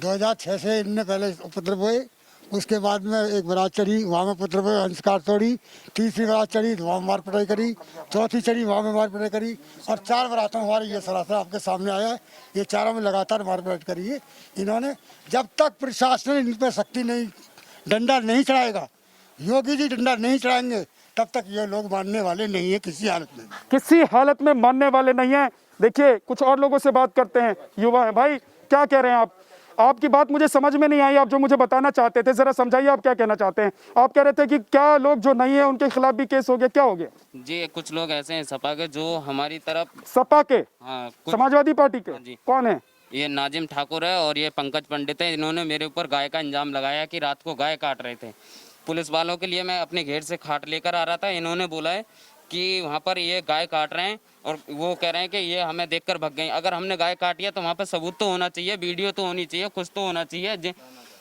2006 से इनने पहले उपद्रव हुए, उसके बाद में एक बारात चढ़ी, वहाँ में उपद्रव हुए, अंशकार तोड़ी, तीसरी बारात चढ़ी तो वहाँ मार पिटाई करी, चौथी चढ़ी वहाँ में मार पिटाई करी, और 4 बारातों हमारी ये सरासर आपके सामने आया है। ये चारों में लगातार मार पिटाई करी है इन्होंने। जब तक प्रशासन इन पर सख्ती नहीं, डंडा नहीं चढ़ाएगा, योगी जी डंडा नहीं चढ़ाएंगे, तब तक ये लोग मानने वाले नहीं है किसी हालत में। किसी हालत में मानने वाले नहीं है। देखिए, कुछ और लोगों से बात करते हैं, युवा है। भाई, क्या कह रहे हैं आप? आपकी बात मुझे समझ में नहीं आई, आप जो मुझे बताना चाहते थे जरा समझाइए, आप क्या कहना चाहते हैं? आप कह रहे थे कि क्या लोग जो नहीं है उनके खिलाफ भी केस हो गया, क्या हो गया? जी कुछ लोग ऐसे हैं सपा के जो हमारी तरफ, सपा के? हाँ समाजवादी पार्टी के? कौन है? ये नाजिम ठाकुर है और ये पंकज पंडित है। इन्होंने मेरे ऊपर गाय का इंजाम लगाया कि रात को गाय काट रहे थे। पुलिस वालों के लिए मैं अपने घेर से खाट लेकर आ रहा था, इन्होंने बोला है कि वहाँ पर ये गाय काट रहे हैं और वो कह रहे हैं कि ये हमें देखकर भग गए। अगर हमने गाय काटी है तो वहाँ पर सबूत तो होना चाहिए, वीडियो तो होनी चाहिए, कुछ तो होना चाहिए।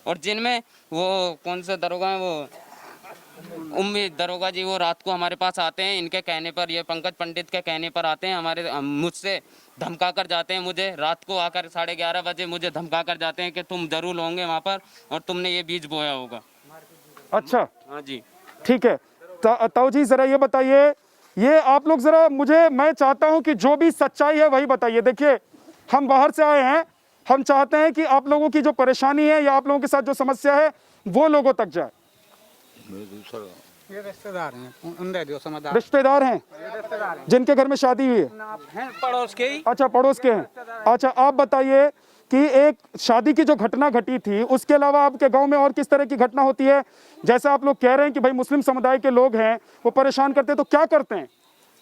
और जिनमें वो कौन से दरोगा हैं, वो उम्मीद दरोगा जी, वो रात को हमारे पास आते हैं, इनके कहने पर, ये पंकज पंडित के कहने पर आते हैं, मुझसे धमका कर जाते हैं। मुझे रात को आकर 11:30 बजे मुझे धमका कर जाते हैं कि तुम जरूर होंगे वहाँ पर और तुमने ये बीज बोया होगा। अच्छा, हाँ जी, ठीक है। ताऊ जी जरा ये बताइए, ये आप लोग जरा मैं चाहता हूं कि जो भी सच्चाई है वही बताइए। देखिए हम बाहर से आए हैं, हम चाहते हैं कि आप लोगों की जो परेशानी है या आप लोगों के साथ जो समस्या है वो लोगों तक जाए। ये रिश्तेदार हैं, रिश्तेदार हैं जिनके घर में शादी हुई है, पड़ोस के ही। अच्छा, पड़ोस के हैं। अच्छा, आप बताइए कि एक शादी की जो घटना घटी थी उसके अलावा आपके गांव में और किस तरह की घटना होती है? जैसे आप लोग कह रहे हैं कि भाई मुस्लिम समुदाय के लोग हैं वो परेशान करते हैं, तो क्या करते हैं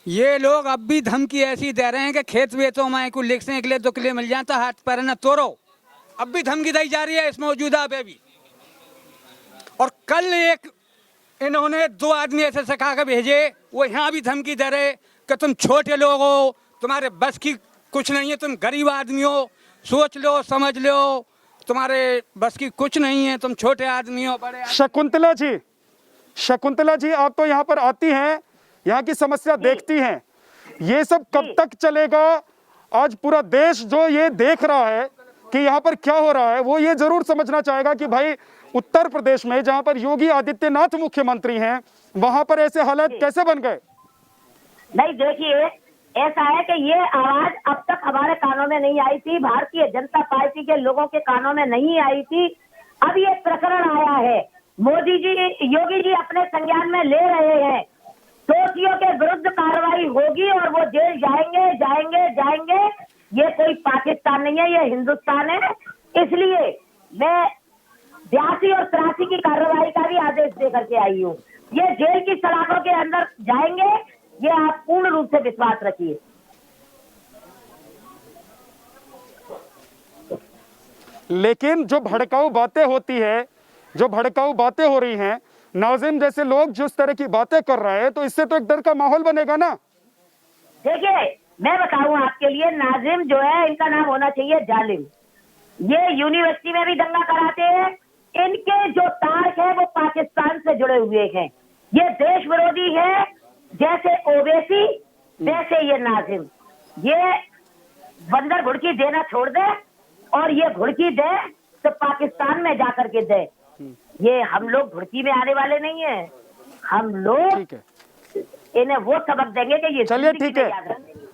ये लोग? अब भी धमकी ऐसी दे रहे हैं कि खेत बेचो, मैं को लिखने के लिए 2 किले मिल जाए तो हाथ पैर न तोड़ो। अब भी धमकी दी जा रही है इस मौजूदा पे भी। और कल एक इन्होंने 2 आदमी ऐसे सिखा के भेजे, वो यहाँ भी धमकी दे रहे कि तुम छोटे लोग हो, तुम्हारे बस की कुछ नहीं है, तुम गरीब आदमी हो, सोच लो समझ लो, तुम्हारे बस की कुछ नहीं है, तुम छोटे आदमी हो, बड़े आदमी। शकुंतला जी आप तो यहाँ पर आती हैं, यहाँ की समस्या देखती हैं, ये सब कब तक चलेगा? आज पूरा देश जो ये देख रहा है कि यहाँ पर क्या हो रहा है, वो ये जरूर समझना चाहेगा कि भाई उत्तर प्रदेश में जहाँ पर योगी आदित्यनाथ मुख्यमंत्री हैं वहां पर ऐसे हालात कैसे बन गए? नहीं, देखिए ऐसा है कि ये आवाज अब तक हमारे कानों में नहीं आई थी, भारतीय जनता पार्टी के लोगों के कानों में नहीं आई थी। अब ये प्रकरण आया है, मोदी जी, योगी जी अपने संज्ञान में ले रहे हैं, दोषियों के विरुद्ध कार्रवाई होगी और वो जेल जाएंगे जाएंगे जाएंगे। ये कोई पाकिस्तान नहीं है, ये हिंदुस्तान है। इसलिए मैं 82 और 83 की कार्रवाई का भी आदेश दे करके आई हूँ। ये जेल की सलाखों के अंदर जाएंगे, ये आप पूर्ण रूप से विश्वास रखिए। लेकिन जो भड़काऊ बातें होती है, जो भड़काऊ बातें हो रही हैं, नाजिम जैसे लोग जिस तरह की बातें कर रहे हैं, तो इससे तो एक डर का माहौल बनेगा ना। देखिए मैं बताऊं आपके लिए, नाजिम जो है इनका नाम होना चाहिए जालिम। ये यूनिवर्सिटी में भी दंगा कराते हैं, इनके जो तार्क है वो पाकिस्तान से जुड़े हुए हैं। ये देश विरोधी है, जैसे ओवैसी जैसे ये नाजिम। ये बंदर घुड़की देना छोड़ दे और ये घुड़की दे तो पाकिस्तान में जाकर के दे। ये हम लोग घुड़की में आने वाले नहीं है, हम लोग इन्हें वो सबक देंगे कि ये। चलिए ठीक है,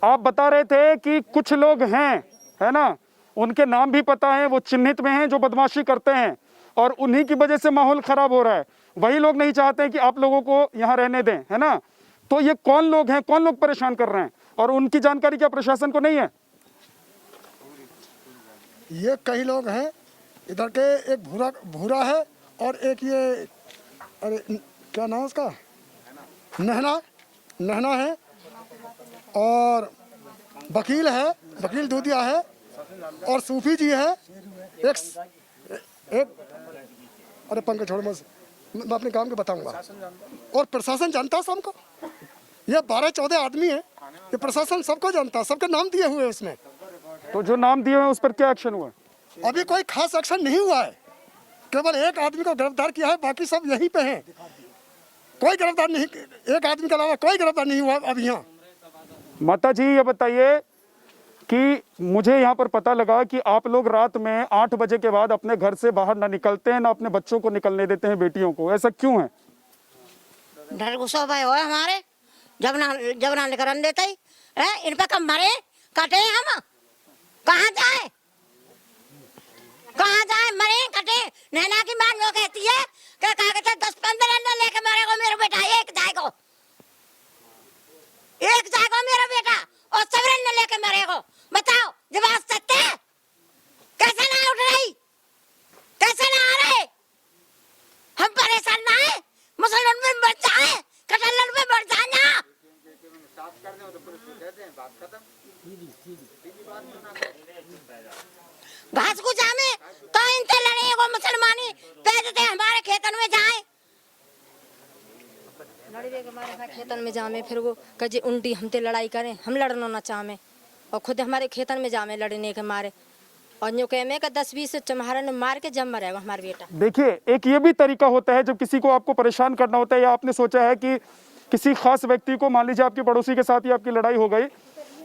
आप बता रहे थे कि कुछ लोग हैं, है ना, उनके नाम भी पता है, वो चिन्हित में हैं जो बदमाशी करते हैं और उन्हीं की वजह से माहौल खराब हो रहा है। वही लोग नहीं चाहते हैं कि आप लोगों को यहाँ रहने दें, है ना। तो ये कौन लोग हैं, कौन लोग परेशान कर रहे हैं और उनकी जानकारी क्या प्रशासन को नहीं है? ये कई लोग हैं, इधर के एक भूरा है और एक ये, अरे क्या नाम उसका, नहना है, और वकील है, वकील दूधिया है, और सूफी जी है, एक अरे पंकज छोड़, मैं अपने काम के बताऊंगा। और प्रशासन जानता है सबको, ये 12-14 आदमी है, ये प्रशासन सबको जानता है, सबके नाम दिए हुए हैं उसमें। तो जो नाम दिए हुए उस पर क्या एक्शन हुआ? अभी कोई खास एक्शन नहीं हुआ है, केवल एक आदमी को गिरफ्तार किया है, बाकी सब यहीं पे हैं। कोई गिरफ्तार नहीं, एक आदमी के अलावा कोई गिरफ्तार नहीं हुआ अभी यहाँ। माता जी ये बताइए कि मुझे यहाँ पर पता लगा कि आप लोग रात में 8 बजे के बाद अपने घर से बाहर ना निकलते हैं, ना अपने बच्चों को निकलने देते हैं, बेटियों को, ऐसा क्यों है? डर गुस्सा भाई हो हमारे, जब ना निकलने देते है, इन पे कब मरे कटे हम, कहाँ जाए मरे कटे। नैना की मां वो कहती है कि कहते 10-15 अंडे लेके मरेगा मेरा बेटा, एक जाएगा मेरा बेटा और सवरन न लेके मरेगा। बताओ जवाब सत्य है, कैसे ना उठ रही घास को जामे तो इनसे लड़े वो मुसलमानी पैदते हमारे खेतन में जाए लड़े के हमारे खेतन में जामे फिर वो कजे उल्टी हमते लड़ाई करें हम लड़ना ना चाहे और खुद हमारे खेतन में जामे लड़ने के मारे और यूँ कहे का 10-20 चम्हारन मार के जम मरेगा हमारा बेटा। देखिए एक ये भी तरीका होता है जब किसी को आपको परेशान करना होता है या आपने सोचा है कि किसी खास व्यक्ति को, मान लीजिए आपके पड़ोसी के साथ ही आपकी लड़ाई हो गई,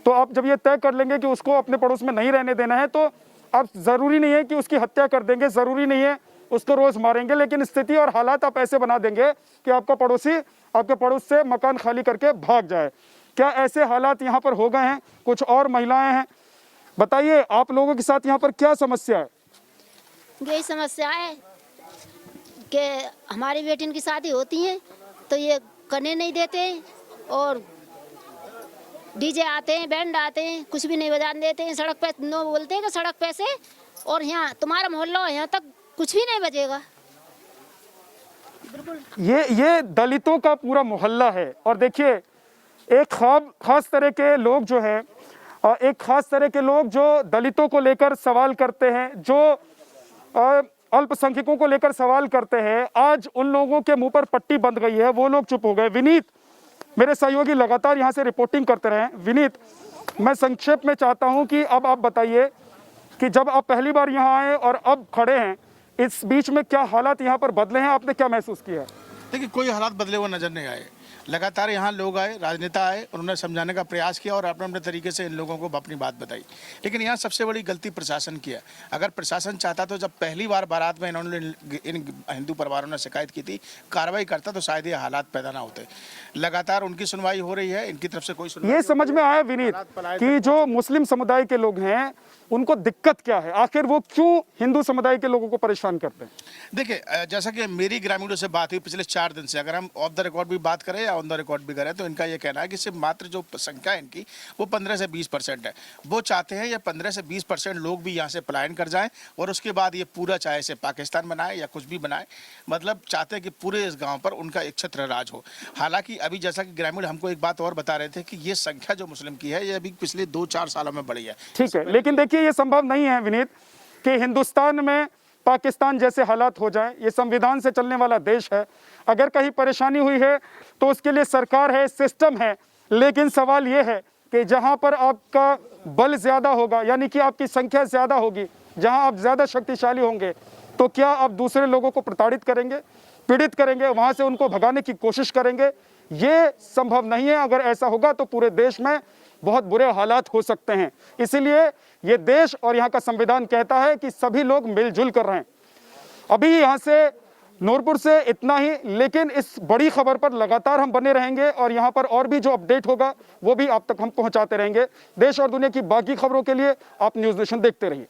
तो आप जब ये तय कर लेंगे कि उसको अपने पड़ोस में नहीं रहने देना है तो आप ज़रूरी नहीं है कि उसकी हत्या कर देंगे, ज़रूरी नहीं है उसको रोज़ मारेंगे, लेकिन स्थिति और हालात आप ऐसे बना देंगे कि आपका पड़ोसी आपके पड़ोस से मकान खाली करके भाग जाए। क्या ऐसे हालात यहाँ पर हो गए हैं? कुछ और महिलाएं हैं, बताइए आप लोगों के साथ यहाँ पर क्या समस्या है? यही समस्या है कि हमारी बेटी की शादी होती है तो ये करने नहीं देते और डीजे आते हैं, बैंड आते हैं, कुछ भी नहीं बजाने देते हैं, सड़क पे नो बोलते हैं कि सड़क पे से, और यहाँ तुम्हारा मोहल्ला यहाँ तक कुछ भी नहीं बजेगा। बिल्कुल ये दलितों का पूरा मोहल्ला है। और देखिए एक खास तरह के लोग जो है, एक खास तरह के लोग जो दलितों को लेकर सवाल करते हैं, जो अल्पसंख्यकों को लेकर सवाल करते हैं, आज उन लोगों के मुंह पर पट्टी बंध गई है, वो लोग चुप हो गए। विनीत, मेरे सहयोगी लगातार यहाँ से रिपोर्टिंग करते रहे। विनीत, मैं संक्षेप में चाहता हूँ कि अब आप बताइए कि जब आप पहली बार यहाँ आए और अब खड़े हैं, इस बीच में क्या हालात यहाँ पर बदले हैं, आपने क्या महसूस किया? देखिए कोई हालात बदले हुए नजर नहीं आए। लगातार यहाँ लोग आए, राजनेता आए, उन्होंने समझाने का प्रयास किया और अपने अपने तरीके से इन लोगों को अपनी बात बताई। लेकिन यहाँ सबसे बड़ी गलती प्रशासन की है। अगर प्रशासन चाहता तो जब पहली बार बारात में इन्होंने इन हिंदू परिवारों ने शिकायत की थी, कार्रवाई करता तो शायद ये हालात पैदा ना होते। लगातार उनकी सुनवाई हो रही है, इनकी तरफ से कोई सुनवाई। ये समझ में आया विनीत कि जो मुस्लिम समुदाय के लोग हैं उनको दिक्कत क्या है, आखिर वो क्यों हिंदू समुदाय के लोगों को परेशान करते हैं? देखिए जैसा कि मेरी ग्रामीणों से बात हुई पिछले 4 दिन से, अगर हम ऑफ द रिकॉर्ड भी बात करें या ऑन द रिकॉर्ड भी करें, तो इनका ये कहना है कि सिर्फ मात्र जो संख्या है इनकी वो 15 से 20% है। वो चाहते हैं ये 15 से 20% लोग भी यहाँ से पलायन कर जाएं और उसके बाद ये पूरा चाहे से पाकिस्तान बनाए या कुछ भी बनाए, मतलब चाहते हैं कि पूरे इस गाँव पर उनका एक छत्र राज हो। हालांकि अभी जैसा कि ग्रामीण हमको एक बात और बता रहे थे कि ये संख्या जो मुस्लिम की है ये अभी पिछले 2-4 सालों में बढ़ी है। ठीक है, लेकिन देखिए ये संभव नहीं है विनीत कि हिंदुस्तान में पाकिस्तान जैसे हालात हो जाए। ये संविधान से चलने वाला देश है, अगर कहीं परेशानी हुई है तो उसके लिए सरकार है, सिस्टम है। लेकिन सवाल ये है कि जहां पर आपका बल ज्यादा होगा, यानी कि आपकी संख्या ज्यादा होगी, जहां आप ज्यादा शक्तिशाली होंगे, तो क्या आप दूसरे लोगों को प्रताड़ित करेंगे, पीड़ित करेंगे, वहां से उनको भगाने की कोशिश करेंगे? ये संभव नहीं है। अगर ऐसा होगा तो पूरे देश में बहुत बुरे हालात हो सकते हैं। इसीलिए ये देश और यहाँ का संविधान कहता है कि सभी लोग मिलजुल कर रहें। अभी यहाँ से नूरपुर से इतना ही, लेकिन इस बड़ी खबर पर लगातार हम बने रहेंगे और यहाँ पर और भी जो अपडेट होगा वो भी आप तक हम पहुँचाते रहेंगे। देश और दुनिया की बाकी खबरों के लिए आप न्यूज़ नेशन देखते रहिए।